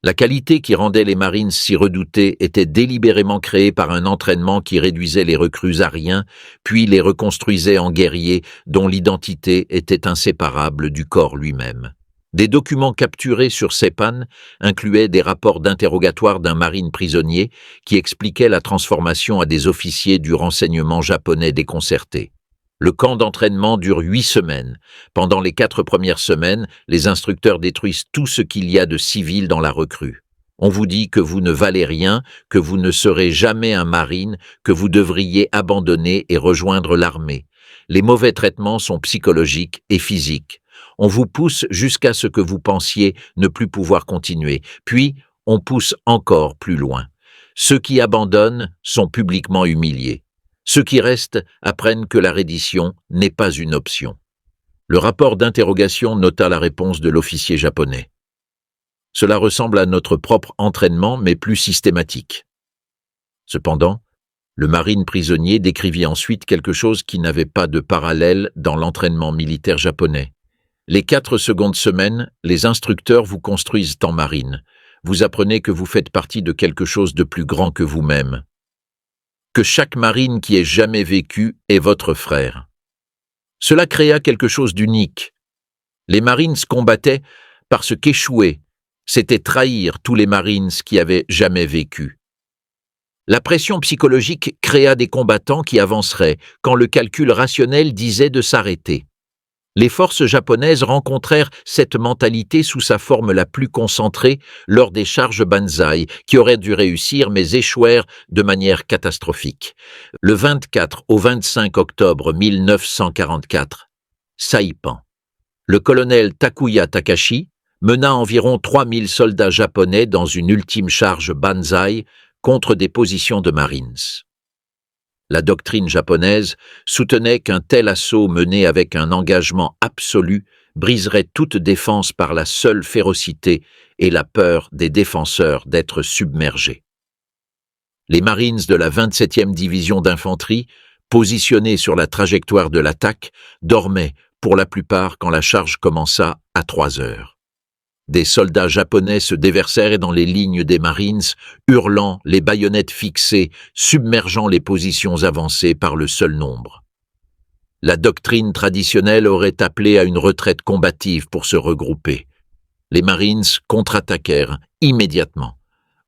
La qualité qui rendait les Marines si redoutés était délibérément créée par un entraînement qui réduisait les recrues à rien, puis les reconstruisait en guerriers dont l'identité était inséparable du corps lui-même. Des documents capturés sur Saipan incluaient des rapports d'interrogatoire d'un marine prisonnier qui expliquait la transformation à des officiers du renseignement japonais déconcertés. Le camp d'entraînement dure 8 semaines. Pendant les 4 premières semaines, les instructeurs détruisent tout ce qu'il y a de civil dans la recrue. On vous dit que vous ne valez rien, que vous ne serez jamais un marine, que vous devriez abandonner et rejoindre l'armée. Les mauvais traitements sont psychologiques et physiques. On vous pousse jusqu'à ce que vous pensiez ne plus pouvoir continuer. Puis, on pousse encore plus loin. Ceux qui abandonnent sont publiquement humiliés. Ceux qui restent apprennent que la reddition n'est pas une option. Le rapport d'interrogation nota la réponse de l'officier japonais. Cela ressemble à notre propre entraînement, mais plus systématique. Cependant, le marine prisonnier décrivit ensuite quelque chose qui n'avait pas de parallèle dans l'entraînement militaire japonais. Les 4 secondes semaines, les instructeurs vous construisent en marine. Vous apprenez que vous faites partie de quelque chose de plus grand que vous-même. Que chaque marine qui ait jamais vécu est votre frère. Cela créa quelque chose d'unique. Les Marines combattaient parce qu'échouer, c'était trahir tous les Marines qui avaient jamais vécu. La pression psychologique créa des combattants qui avanceraient quand le calcul rationnel disait de s'arrêter. Les forces japonaises rencontrèrent cette mentalité sous sa forme la plus concentrée lors des charges Banzai, qui auraient dû réussir mais échouèrent de manière catastrophique. Le 24 au 25 octobre 1944, Saipan. Le colonel Takuya Takashi mena environ 3000 soldats japonais dans une ultime charge Banzai contre des positions de Marines. La doctrine japonaise soutenait qu'un tel assaut mené avec un engagement absolu briserait toute défense par la seule férocité et la peur des défenseurs d'être submergés. Les Marines de la 27e division d'infanterie, positionnés sur la trajectoire de l'attaque, dormaient pour la plupart quand la charge commença à 3 heures. Des soldats japonais se déversèrent dans les lignes des Marines, hurlant, les baïonnettes fixées, submergeant les positions avancées par le seul nombre. La doctrine traditionnelle aurait appelé à une retraite combative pour se regrouper. Les Marines contre-attaquèrent immédiatement.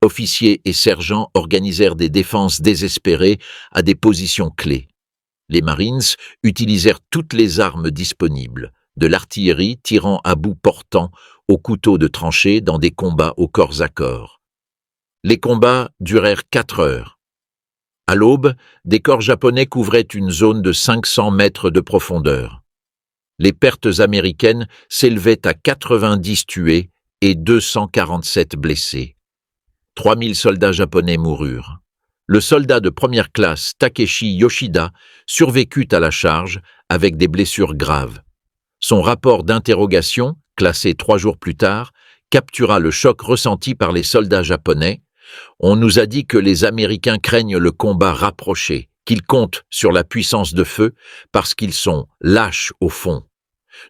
Officiers et sergents organisèrent des défenses désespérées à des positions clés. Les Marines utilisèrent toutes les armes disponibles, de l'artillerie tirant à bout portant au couteau de tranchée dans des combats au corps à corps. Les combats durèrent 4 heures. À l'aube, des corps japonais couvraient une zone de 500 mètres de profondeur. Les pertes américaines s'élevaient à 90 tués et 247 blessés. 3000 soldats japonais moururent. Le soldat de première classe Takeshi Yoshida survécut à la charge avec des blessures graves. Son rapport d'interrogation, classé 3 jours plus tard, captura le choc ressenti par les soldats japonais. On nous a dit que les Américains craignent le combat rapproché, qu'ils comptent sur la puissance de feu parce qu'ils sont lâches au fond.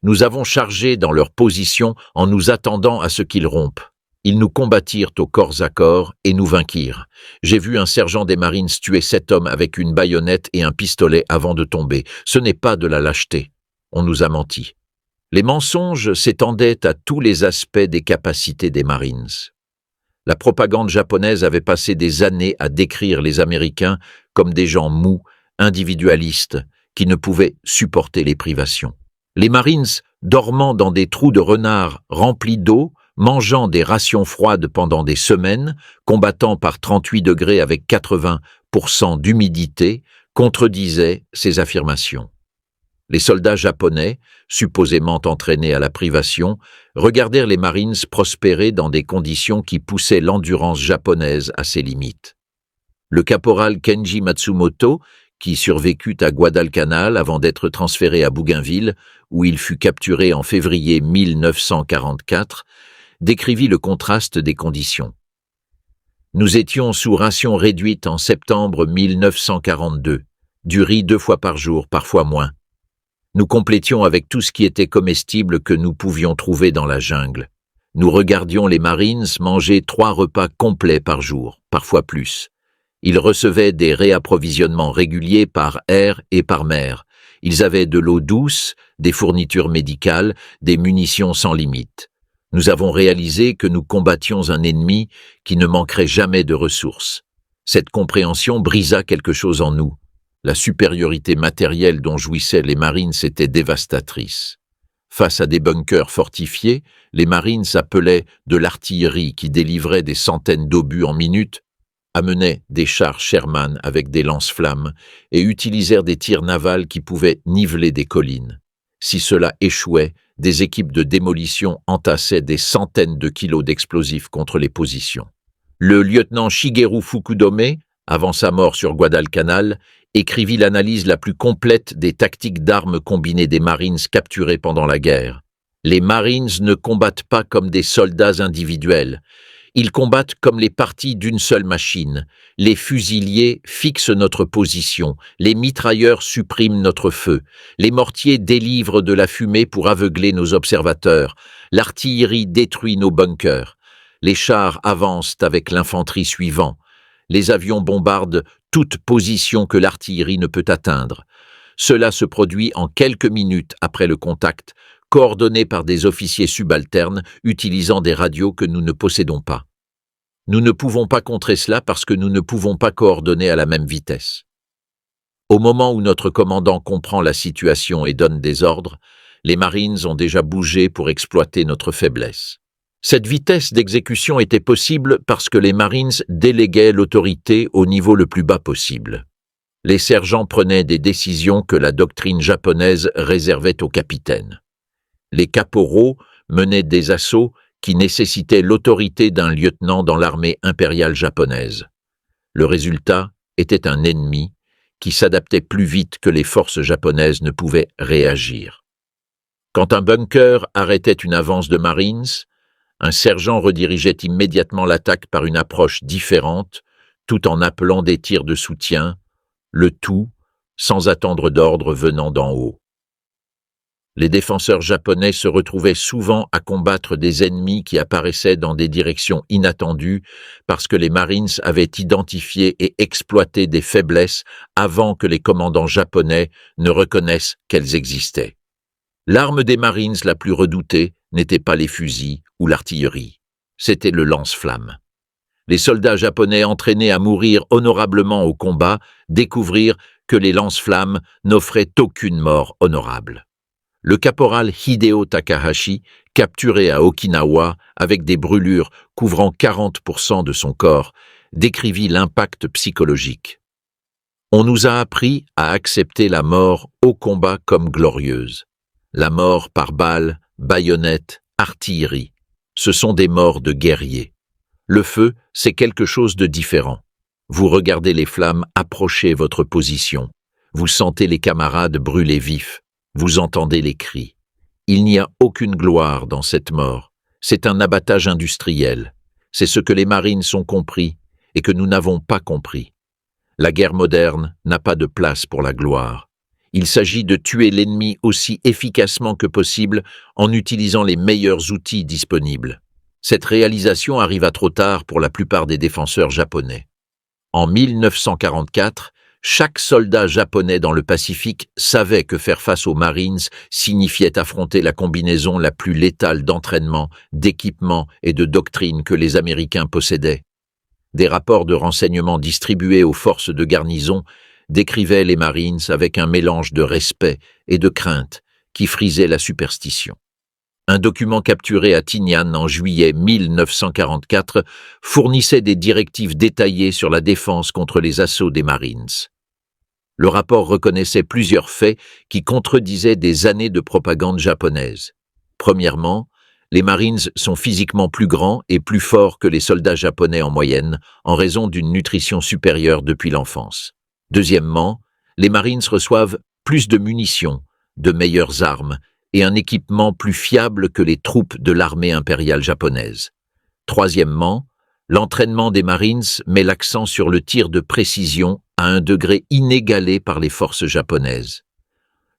Nous avons chargé dans leur position en nous attendant à ce qu'ils rompent. Ils nous combattirent au corps à corps et nous vainquirent. J'ai vu un sergent des Marines tuer 7 hommes avec une baïonnette et un pistolet avant de tomber. Ce n'est pas de la lâcheté. On nous a menti. Les mensonges s'étendaient à tous les aspects des capacités des Marines. La propagande japonaise avait passé des années à décrire les Américains comme des gens mous, individualistes, qui ne pouvaient supporter les privations. Les Marines, dormant dans des trous de renard remplis d'eau, mangeant des rations froides pendant des semaines, combattant par 38 degrés avec 80% d'humidité, contredisaient ces affirmations. Les soldats japonais, supposément entraînés à la privation, regardèrent les Marines prospérer dans des conditions qui poussaient l'endurance japonaise à ses limites. Le caporal Kenji Matsumoto, qui survécut à Guadalcanal avant d'être transféré à Bougainville, où il fut capturé en février 1944, décrivit le contraste des conditions. Nous étions sous ration réduite en septembre 1942, du riz 2 fois par jour, parfois moins. Nous complétions avec tout ce qui était comestible que nous pouvions trouver dans la jungle. Nous regardions les Marines manger 3 repas complets par jour, parfois plus. Ils recevaient des réapprovisionnements réguliers par air et par mer. Ils avaient de l'eau douce, des fournitures médicales, des munitions sans limite. Nous avons réalisé que nous combattions un ennemi qui ne manquerait jamais de ressources. Cette compréhension brisa quelque chose en nous. La supériorité matérielle dont jouissaient les Marines était dévastatrice. Face à des bunkers fortifiés, les Marines appelaient de l'artillerie qui délivrait des centaines d'obus en minute, amenaient des chars Sherman avec des lance-flammes et utilisèrent des tirs navals qui pouvaient niveler des collines. Si cela échouait, des équipes de démolition entassaient des centaines de kilos d'explosifs contre les positions. Le lieutenant Shigeru Fukudome, avant sa mort sur Guadalcanal, écrivit l'analyse la plus complète des tactiques d'armes combinées des Marines capturés pendant la guerre. Les Marines ne combattent pas comme des soldats individuels. Ils combattent comme les parties d'une seule machine. Les fusiliers fixent notre position, les mitrailleurs suppriment notre feu, les mortiers délivrent de la fumée pour aveugler nos observateurs, l'artillerie détruit nos bunkers, les chars avancent avec l'infanterie suivant, les avions bombardent toute position que l'artillerie ne peut atteindre. Cela se produit en quelques minutes après le contact, coordonné par des officiers subalternes utilisant des radios que nous ne possédons pas. Nous ne pouvons pas contrer cela parce que nous ne pouvons pas coordonner à la même vitesse. Au moment où notre commandant comprend la situation et donne des ordres, les Marines ont déjà bougé pour exploiter notre faiblesse. Cette vitesse d'exécution était possible parce que les Marines déléguaient l'autorité au niveau le plus bas possible. Les sergents prenaient des décisions que la doctrine japonaise réservait aux capitaines. Les caporaux menaient des assauts qui nécessitaient l'autorité d'un lieutenant dans l'armée impériale japonaise. Le résultat était un ennemi qui s'adaptait plus vite que les forces japonaises ne pouvaient réagir. Quand un bunker arrêtait une avance de Marines, un sergent redirigeait immédiatement l'attaque par une approche différente, tout en appelant des tirs de soutien, le tout sans attendre d'ordre venant d'en haut. Les défenseurs japonais se retrouvaient souvent à combattre des ennemis qui apparaissaient dans des directions inattendues parce que les Marines avaient identifié et exploité des faiblesses avant que les commandants japonais ne reconnaissent qu'elles existaient. L'arme des Marines la plus redoutée n'était pas les fusils ou l'artillerie, c'était le lance-flammes. Les soldats japonais entraînés à mourir honorablement au combat découvrirent que les lance-flammes n'offraient aucune mort honorable. Le caporal Hideo Takahashi, capturé à Okinawa avec des brûlures couvrant 40% de son corps, décrivit l'impact psychologique. On nous a appris à accepter la mort au combat comme glorieuse. La mort par balle, baïonnette, artillerie. Ce sont des morts de guerriers. Le feu, c'est quelque chose de différent. Vous regardez les flammes approcher votre position. Vous sentez les camarades brûler vifs. Vous entendez les cris. Il n'y a aucune gloire dans cette mort. C'est un abattage industriel. C'est ce que les Marines ont compris et que nous n'avons pas compris. La guerre moderne n'a pas de place pour la gloire. Il s'agit de tuer l'ennemi aussi efficacement que possible en utilisant les meilleurs outils disponibles. Cette réalisation arriva trop tard pour la plupart des défenseurs japonais. En 1944, chaque soldat japonais dans le Pacifique savait que faire face aux Marines signifiait affronter la combinaison la plus létale d'entraînement, d'équipement et de doctrine que les Américains possédaient. Des rapports de renseignements distribués aux forces de garnison décrivaient les Marines avec un mélange de respect et de crainte qui frisait la superstition. Un document capturé à Tinian en juillet 1944 fournissait des directives détaillées sur la défense contre les assauts des Marines. Le rapport reconnaissait plusieurs faits qui contredisaient des années de propagande japonaise. Premièrement, les Marines sont physiquement plus grands et plus forts que les soldats japonais en moyenne, en raison d'une nutrition supérieure depuis l'enfance. Deuxièmement, les Marines reçoivent plus de munitions, de meilleures armes et un équipement plus fiable que les troupes de l'armée impériale japonaise. Troisièmement, l'entraînement des Marines met l'accent sur le tir de précision à un degré inégalé par les forces japonaises.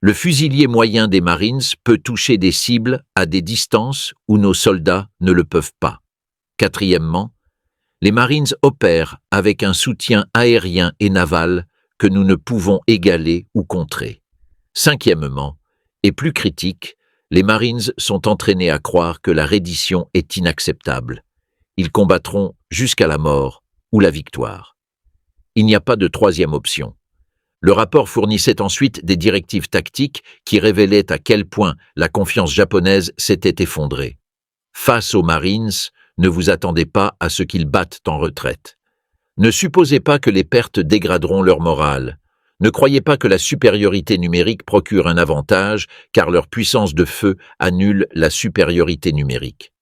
Le fusilier moyen des Marines peut toucher des cibles à des distances où nos soldats ne le peuvent pas. Quatrièmement, les Marines opèrent avec un soutien aérien et naval que nous ne pouvons égaler ou contrer. Cinquièmement, et plus critique, les Marines sont entraînés à croire que la reddition est inacceptable. Ils combattront jusqu'à la mort ou la victoire. Il n'y a pas de troisième option. Le rapport fournissait ensuite des directives tactiques qui révélaient à quel point la confiance japonaise s'était effondrée. Face aux Marines, ne vous attendez pas à ce qu'ils battent en retraite. Ne supposez pas que les pertes dégraderont leur morale. Ne croyez pas que la supériorité numérique procure un avantage, car leur puissance de feu annule la supériorité numérique.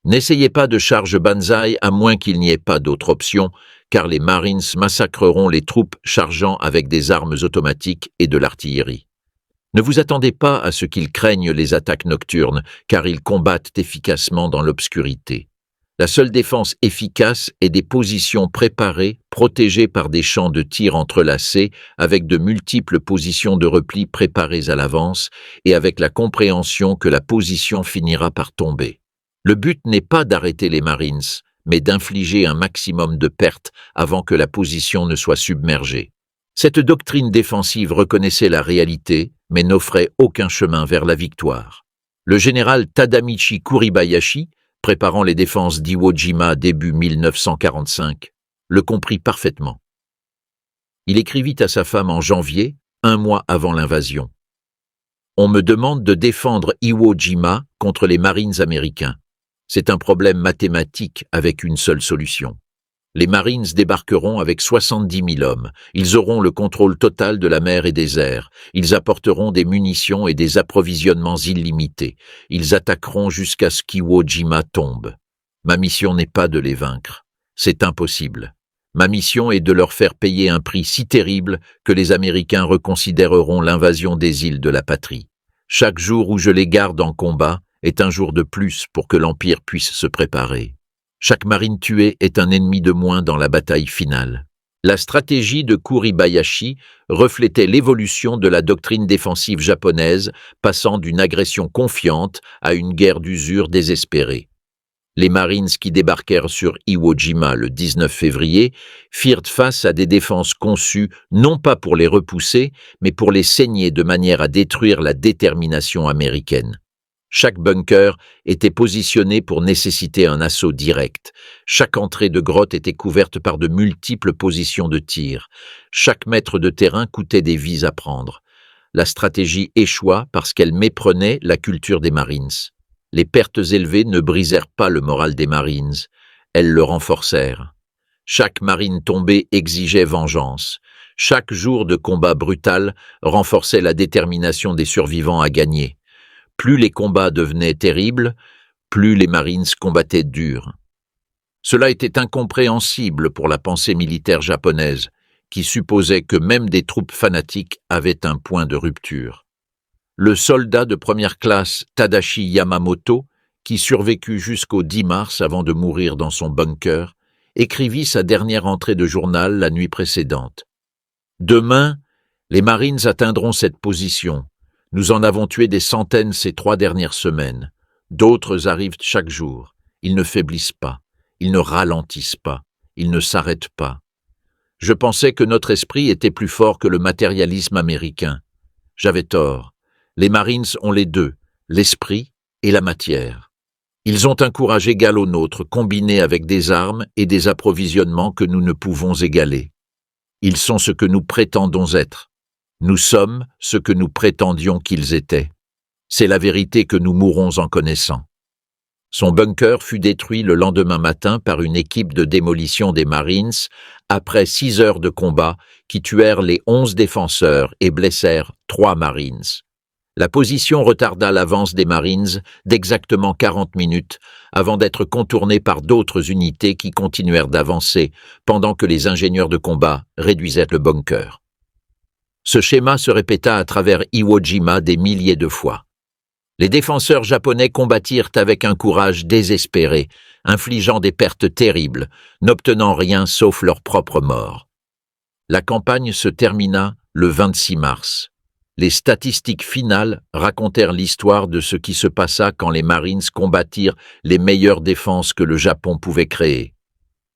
N'essayez pas de charge banzai à moins qu'il n'y ait pas d'autre option, car les Marines massacreront les troupes chargeant avec des armes automatiques et de l'artillerie. Ne vous attendez pas à ce qu'ils craignent les attaques nocturnes, car ils combattent efficacement dans l'obscurité. La seule défense efficace est des positions préparées, protégées par des champs de tir entrelacés, avec de multiples positions de repli préparées à l'avance, et avec la compréhension que la position finira par tomber. Le but n'est pas d'arrêter les Marines, mais d'infliger un maximum de pertes avant que la position ne soit submergée. Cette doctrine défensive reconnaissait la réalité, mais n'offrait aucun chemin vers la victoire. Le général Tadamichi Kuribayashi, préparant les défenses d'Iwo Jima début 1945, le comprit parfaitement. Il écrivit à sa femme en janvier, un mois avant l'invasion. « On me demande de défendre Iwo Jima contre les Marines américains. C'est un problème mathématique avec une seule solution. Les Marines débarqueront avec 70 000 hommes. Ils auront le contrôle total de la mer et des airs. Ils apporteront des munitions et des approvisionnements illimités. Ils attaqueront jusqu'à ce qu'Iwo Jima tombe. Ma mission n'est pas de les vaincre. C'est impossible. Ma mission est de leur faire payer un prix si terrible que les Américains reconsidéreront l'invasion des îles de la patrie. Chaque jour où je les garde en combat est un jour de plus pour que l'Empire puisse se préparer. Chaque marine tuée est un ennemi de moins dans la bataille finale. » La stratégie de Kuribayashi reflétait l'évolution de la doctrine défensive japonaise, passant d'une agression confiante à une guerre d'usure désespérée. Les Marines qui débarquèrent sur Iwo Jima le 19 février firent face à des défenses conçues non pas pour les repousser, mais pour les saigner de manière à détruire la détermination américaine. Chaque bunker était positionné pour nécessiter un assaut direct. Chaque entrée de grotte était couverte par de multiples positions de tir. Chaque mètre de terrain coûtait des vies à prendre. La stratégie échoua parce qu'elle méprenait la culture des Marines. Les pertes élevées ne brisèrent pas le moral des Marines, elles le renforcèrent. Chaque marine tombée exigeait vengeance. Chaque jour de combat brutal renforçait la détermination des survivants à gagner. Plus les combats devenaient terribles, plus les Marines combattaient dur. Cela était incompréhensible pour la pensée militaire japonaise, qui supposait que même des troupes fanatiques avaient un point de rupture. Le soldat de première classe Tadashi Yamamoto, qui survécut jusqu'au 10 mars avant de mourir dans son bunker, écrivit sa dernière entrée de journal la nuit précédente. « Demain, les Marines atteindront cette position. Nous en avons tué des centaines ces 3 dernières semaines. D'autres arrivent chaque jour. Ils ne faiblissent pas, ils ne ralentissent pas, ils ne s'arrêtent pas. Je pensais que notre esprit était plus fort que le matérialisme américain. J'avais tort. Les Marines ont les deux, l'esprit et la matière. Ils ont un courage égal au nôtre, combiné avec des armes et des approvisionnements que nous ne pouvons égaler. Ils sont ce que nous prétendons être. Nous sommes ce que nous prétendions qu'ils étaient. C'est la vérité que nous mourrons en connaissant. Son bunker fut détruit le lendemain matin par une équipe de démolition des Marines après 6 heures de combat qui tuèrent les 11 défenseurs et blessèrent 3 Marines. La position retarda l'avance des Marines d'exactement 40 minutes avant d'être contournée par d'autres unités qui continuèrent d'avancer pendant que les ingénieurs de combat réduisaient le bunker. Ce schéma se répéta à travers Iwo Jima des milliers de fois. Les défenseurs japonais combattirent avec un courage désespéré, infligeant des pertes terribles, n'obtenant rien sauf leur propre mort. La campagne se termina le 26 mars. Les statistiques finales racontèrent l'histoire de ce qui se passa quand les Marines combattirent les meilleures défenses que le Japon pouvait créer.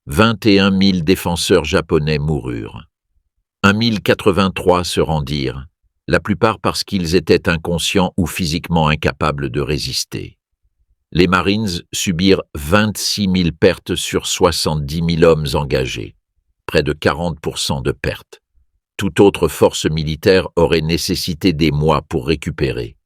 21 000 défenseurs japonais moururent. 1 083 se rendirent, la plupart parce qu'ils étaient inconscients ou physiquement incapables de résister. Les Marines subirent 26 000 pertes sur 70 000 hommes engagés, près de 40% de pertes. Toute autre force militaire aurait nécessité des mois pour récupérer.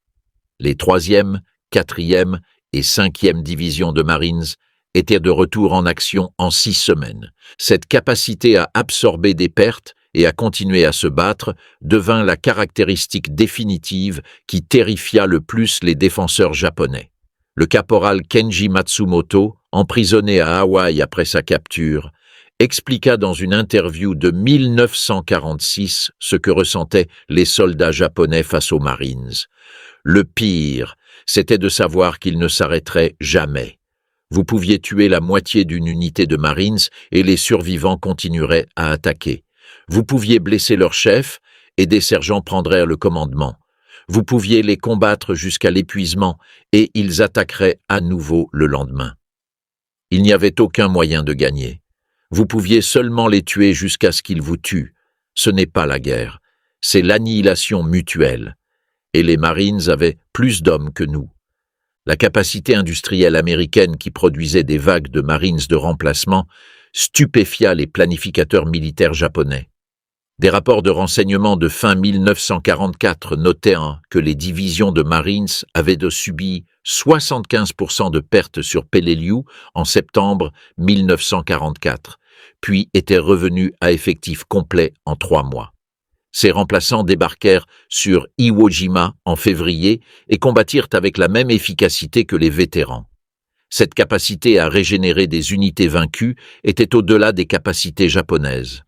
Les 3e, 4e et 5e divisions de Marines étaient de retour en action en 6 semaines. Cette capacité à absorber des pertes et à continuer à se battre devint la caractéristique définitive qui terrifia le plus les défenseurs japonais. Le caporal Kenji Matsumoto, emprisonné à Hawaï après sa capture, expliqua dans une interview de 1946 ce que ressentaient les soldats japonais face aux Marines. Le pire, c'était de savoir qu'ils ne s'arrêteraient jamais. Vous pouviez tuer la moitié d'une unité de Marines et les survivants continueraient à attaquer. Vous pouviez blesser leur chef et des sergents prendraient le commandement. Vous pouviez les combattre jusqu'à l'épuisement et ils attaqueraient à nouveau le lendemain. Il n'y avait aucun moyen de gagner. Vous pouviez seulement les tuer jusqu'à ce qu'ils vous tuent. Ce n'est pas la guerre, c'est l'annihilation mutuelle. Et les Marines avaient plus d'hommes que nous. La capacité industrielle américaine qui produisait des vagues de Marines de remplacement stupéfia les planificateurs militaires japonais. Des rapports de renseignement de fin 1944 notaient que les divisions de Marines avaient subi 75% de pertes sur Peleliu en septembre 1944, puis étaient revenus à effectif complet en 3 mois. Ces remplaçants débarquèrent sur Iwo Jima en février et combattirent avec la même efficacité que les vétérans. Cette capacité à régénérer des unités vaincues était au-delà des capacités japonaises.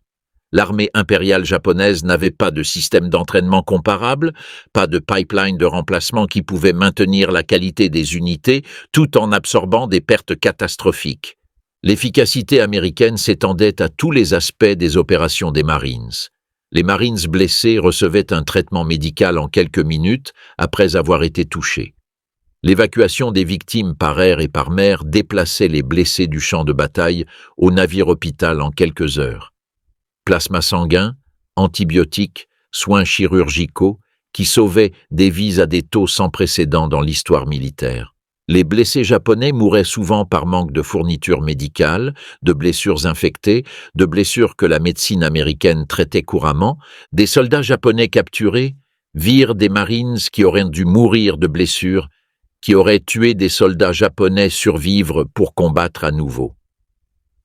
L'armée impériale japonaise n'avait pas de système d'entraînement comparable, pas de pipeline de remplacement qui pouvait maintenir la qualité des unités tout en absorbant des pertes catastrophiques. L'efficacité américaine s'étendait à tous les aspects des opérations des Marines. Les Marines blessés recevaient un traitement médical en quelques minutes après avoir été touchés. L'évacuation des victimes par air et par mer déplaçait les blessés du champ de bataille au navire-hôpital en quelques heures. Plasma sanguin, antibiotiques, soins chirurgicaux qui sauvaient des vies à des taux sans précédent dans l'histoire militaire. Les blessés japonais mouraient souvent par manque de fournitures médicales, de blessures infectées, de blessures que la médecine américaine traitait couramment. Des soldats japonais capturés virent des Marines qui auraient dû mourir de blessures, qui auraient tué des soldats japonais survivre pour combattre à nouveau.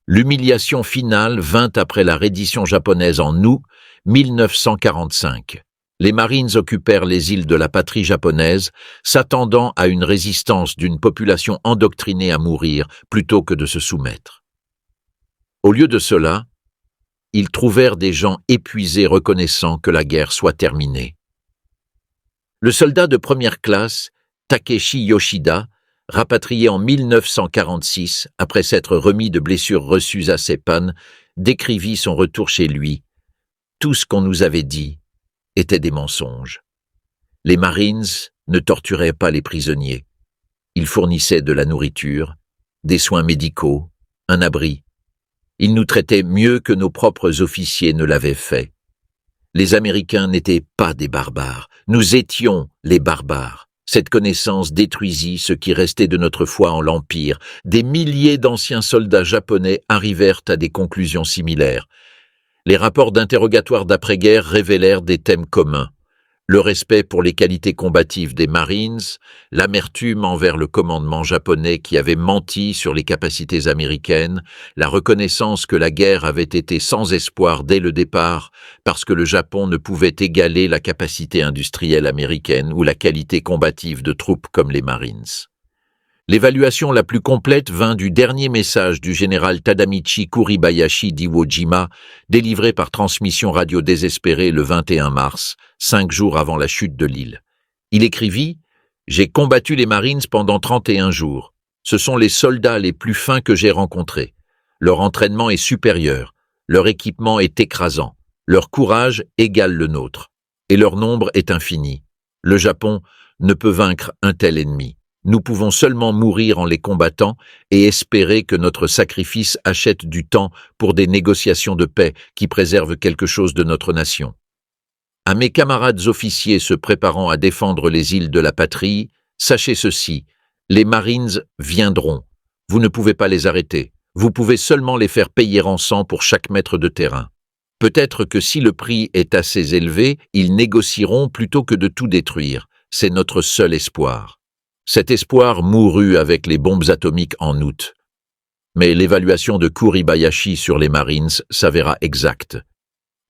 L'humiliation finale vint après la reddition japonaise en août 1945. Les Marines occupèrent les îles de la patrie japonaise, s'attendant à une résistance d'une population endoctrinée à mourir plutôt que de se soumettre. Au lieu de cela, ils trouvèrent des gens épuisés reconnaissant que la guerre soit terminée. Le soldat de première classe, Takeshi Yoshida, rapatrié en 1946 après s'être remis de blessures reçues à Saipan, décrivit son retour chez lui. Tout ce qu'on nous avait dit étaient des mensonges. Les Marines ne torturaient pas les prisonniers. Ils fournissaient de la nourriture des soins médicaux, un abri. Ils nous traitaient mieux que nos propres officiers ne l'avaient fait. Les Américains n'étaient pas des barbares, nous étions les barbares. Cette connaissance détruisit ce qui restait de notre foi en l'Empire. Des milliers d'anciens soldats japonais arrivèrent à des conclusions similaires. Les rapports d'interrogatoire d'après-guerre révélèrent des thèmes communs. Le respect pour les qualités combatives des Marines, l'amertume envers le commandement japonais qui avait menti sur les capacités américaines, la reconnaissance que la guerre avait été sans espoir dès le départ parce que le Japon ne pouvait égaler la capacité industrielle américaine ou la qualité combative de troupes comme les Marines. L'évaluation la plus complète vint du dernier message du général Tadamichi Kuribayashi d'Iwo Jima, délivré par transmission radio désespérée le 21 mars, 5 jours avant la chute de l'île. Il écrivit « J'ai combattu les Marines pendant 31 jours. Ce sont les soldats les plus fins que j'ai rencontrés. Leur entraînement est supérieur, leur équipement est écrasant, leur courage égale le nôtre, et leur nombre est infini. Le Japon ne peut vaincre un tel ennemi. Nous pouvons seulement mourir en les combattant et espérer que notre sacrifice achète du temps pour des négociations de paix qui préservent quelque chose de notre nation. À mes camarades officiers se préparant à défendre les îles de la patrie, sachez ceci, les Marines viendront. Vous ne pouvez pas les arrêter. Vous pouvez seulement les faire payer en sang pour chaque mètre de terrain. Peut-être que si le prix est assez élevé, ils négocieront plutôt que de tout détruire. C'est notre seul espoir. Cet espoir mourut avec les bombes atomiques en août. Mais l'évaluation de Kuribayashi sur les Marines s'avéra exacte.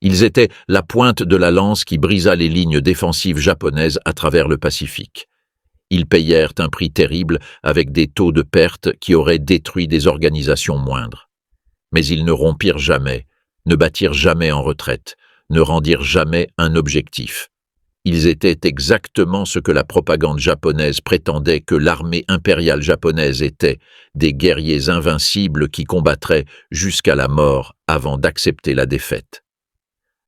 Ils étaient la pointe de la lance qui brisa les lignes défensives japonaises à travers le Pacifique. Ils payèrent un prix terrible avec des taux de perte qui auraient détruit des organisations moindres. Mais ils ne rompirent jamais, ne battirent jamais en retraite, ne rendirent jamais un objectif. Ils étaient exactement ce que la propagande japonaise prétendait que l'armée impériale japonaise était, des guerriers invincibles qui combattraient jusqu'à la mort avant d'accepter la défaite.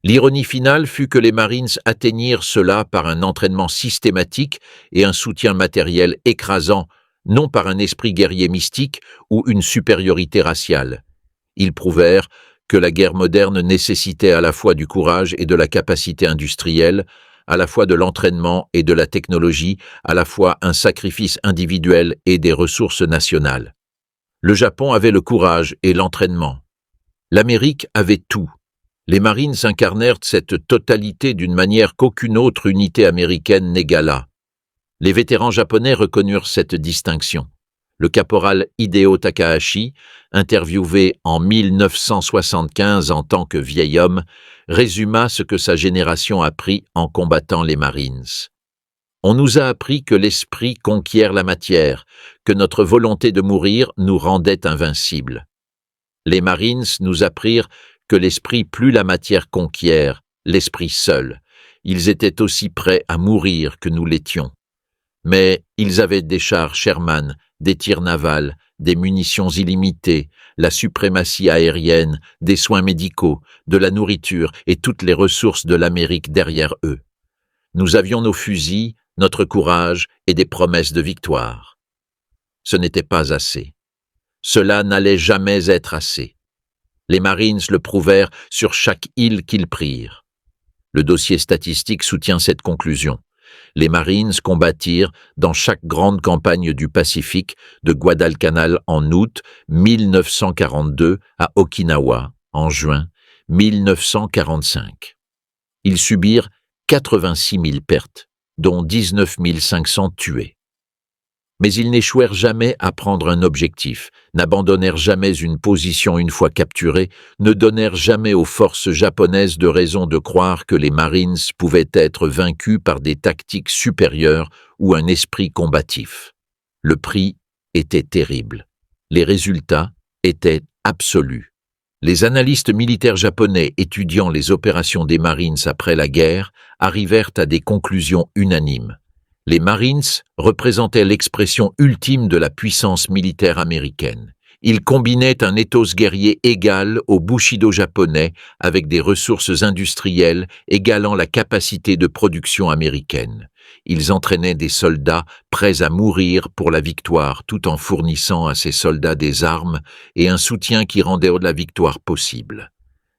L'ironie finale fut que les Marines atteignirent cela par un entraînement systématique et un soutien matériel écrasant, non par un esprit guerrier mystique ou une supériorité raciale. Ils prouvèrent que la guerre moderne nécessitait à la fois du courage et de la capacité industrielle, à la fois de l'entraînement et de la technologie, à la fois un sacrifice individuel et des ressources nationales. Le Japon avait le courage et l'entraînement. L'Amérique avait tout. Les Marines incarnèrent cette totalité d'une manière qu'aucune autre unité américaine n'égala. Les vétérans japonais reconnurent cette distinction. Le caporal Hideo Takahashi, interviewé en 1975 en tant que vieil homme, résuma ce que sa génération apprit en combattant les Marines. On nous a appris que l'esprit conquiert la matière, que notre volonté de mourir nous rendait invincibles. Les Marines nous apprirent que l'esprit plus la matière conquiert, l'esprit seul. Ils étaient aussi prêts à mourir que nous l'étions. Mais ils avaient des chars Sherman, des tirs navals, des munitions illimitées, la suprématie aérienne, des soins médicaux, de la nourriture et toutes les ressources de l'Amérique derrière eux. Nous avions nos fusils, notre courage et des promesses de victoire. Ce n'était pas assez. Cela n'allait jamais être assez. Les Marines le prouvèrent sur chaque île qu'ils prirent. Le dossier statistique soutient cette conclusion. Les Marines combattirent dans chaque grande campagne du Pacifique, de Guadalcanal en août 1942 à Okinawa en juin 1945. Ils subirent 86 000 pertes, dont 19 500 tués. Mais ils n'échouèrent jamais à prendre un objectif, n'abandonnèrent jamais une position une fois capturés, ne donnèrent jamais aux forces japonaises de raison de croire que les Marines pouvaient être vaincus par des tactiques supérieures ou un esprit combatif. Le prix était terrible. Les résultats étaient absolus. Les analystes militaires japonais étudiant les opérations des Marines après la guerre arrivèrent à des conclusions unanimes. Les Marines représentaient l'expression ultime de la puissance militaire américaine. Ils combinaient un ethos guerrier égal au Bushido japonais avec des ressources industrielles égalant la capacité de production américaine. Ils entraînaient des soldats prêts à mourir pour la victoire tout en fournissant à ces soldats des armes et un soutien qui rendait la victoire possible.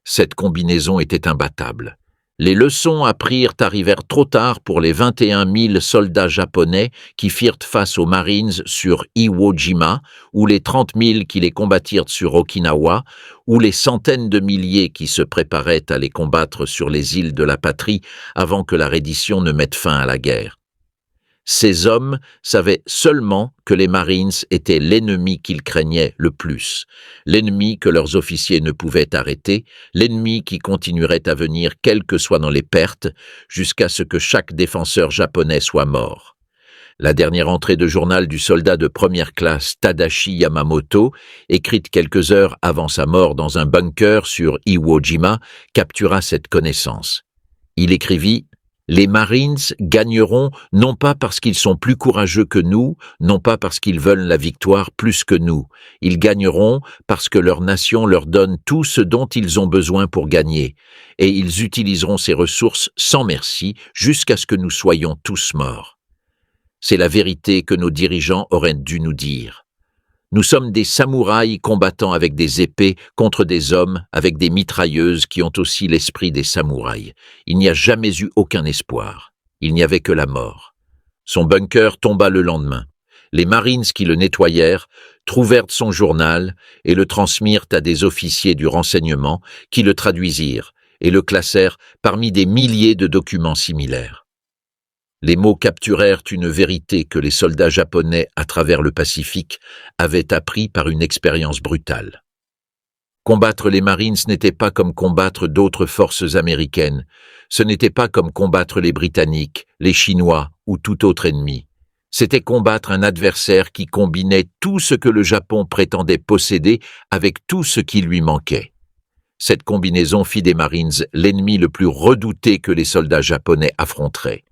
Cette combinaison était imbattable. Les leçons apprirent arrivèrent trop tard pour les 21 000 soldats japonais qui firent face aux Marines sur Iwo Jima, ou les 30 000 qui les combattirent sur Okinawa, ou les centaines de milliers qui se préparaient à les combattre sur les îles de la patrie avant que la reddition ne mette fin à la guerre. Ces hommes savaient seulement que les Marines étaient l'ennemi qu'ils craignaient le plus, l'ennemi que leurs officiers ne pouvaient arrêter, l'ennemi qui continuerait à venir quelles que soient dans les pertes, jusqu'à ce que chaque défenseur japonais soit mort. La dernière entrée de journal du soldat de première classe Tadashi Yamamoto, écrite quelques heures avant sa mort dans un bunker sur Iwo Jima, captura cette connaissance. Il écrivit: les Marines gagneront non pas parce qu'ils sont plus courageux que nous, non pas parce qu'ils veulent la victoire plus que nous. Ils gagneront parce que leur nation leur donne tout ce dont ils ont besoin pour gagner, et ils utiliseront ces ressources sans merci jusqu'à ce que nous soyons tous morts. C'est la vérité que nos dirigeants auraient dû nous dire. Nous sommes des samouraïs combattant avec des épées contre des hommes avec des mitrailleuses qui ont aussi l'esprit des samouraïs. Il n'y a jamais eu aucun espoir. Il n'y avait que la mort. Son bunker tomba le lendemain. Les Marines qui le nettoyèrent trouvèrent son journal et le transmirent à des officiers du renseignement qui le traduisirent et le classèrent parmi des milliers de documents similaires. Les mots capturèrent une vérité que les soldats japonais à travers le Pacifique avaient appris par une expérience brutale. Combattre les Marines n'était pas comme combattre d'autres forces américaines, ce n'était pas comme combattre les Britanniques, les Chinois ou tout autre ennemi. C'était combattre un adversaire qui combinait tout ce que le Japon prétendait posséder avec tout ce qui lui manquait. Cette combinaison fit des Marines l'ennemi le plus redouté que les soldats japonais affronteraient.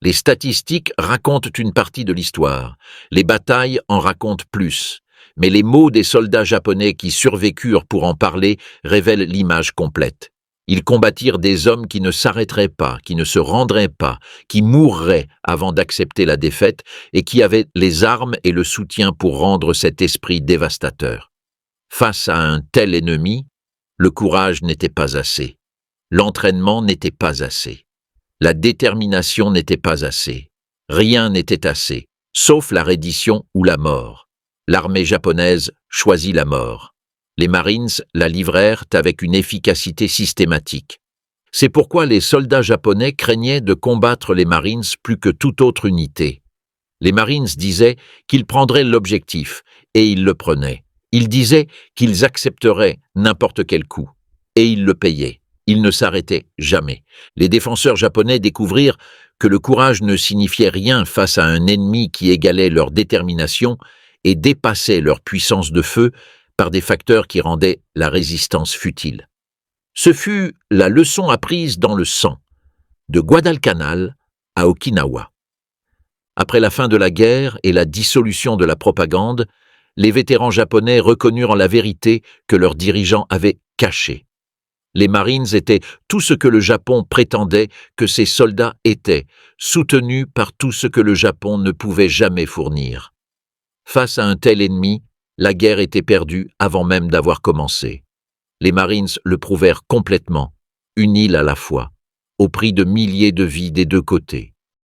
Les statistiques racontent une partie de l'histoire, les batailles en racontent plus, mais les mots des soldats japonais qui survécurent pour en parler révèlent l'image complète. Ils combattirent des hommes qui ne s'arrêteraient pas, qui ne se rendraient pas, qui mourraient avant d'accepter la défaite et qui avaient les armes et le soutien pour rendre cet esprit dévastateur. Face à un tel ennemi, le courage n'était pas assez, l'entraînement n'était pas assez. La détermination n'était pas assez. Rien n'était assez, sauf la reddition ou la mort. L'armée japonaise choisit la mort. Les Marines la livrèrent avec une efficacité systématique. C'est pourquoi les soldats japonais craignaient de combattre les Marines plus que toute autre unité. Les Marines disaient qu'ils prendraient l'objectif, et ils le prenaient. Ils disaient qu'ils accepteraient n'importe quel coup, et ils le payaient. Ils ne s'arrêtaient jamais. Les défenseurs japonais découvrirent que le courage ne signifiait rien face à un ennemi qui égalait leur détermination et dépassait leur puissance de feu par des facteurs qui rendaient la résistance futile. Ce fut la leçon apprise dans le sang, de Guadalcanal à Okinawa. Après la fin de la guerre et la dissolution de la propagande, les vétérans japonais reconnurent la vérité que leurs dirigeants avaient cachée. Les Marines étaient tout ce que le Japon prétendait que ses soldats étaient, soutenus par tout ce que le Japon ne pouvait jamais fournir. Face à un tel ennemi, la guerre était perdue avant même d'avoir commencé. Les Marines le prouvèrent complètement, une île à la fois, au prix de milliers de vies des deux côtés.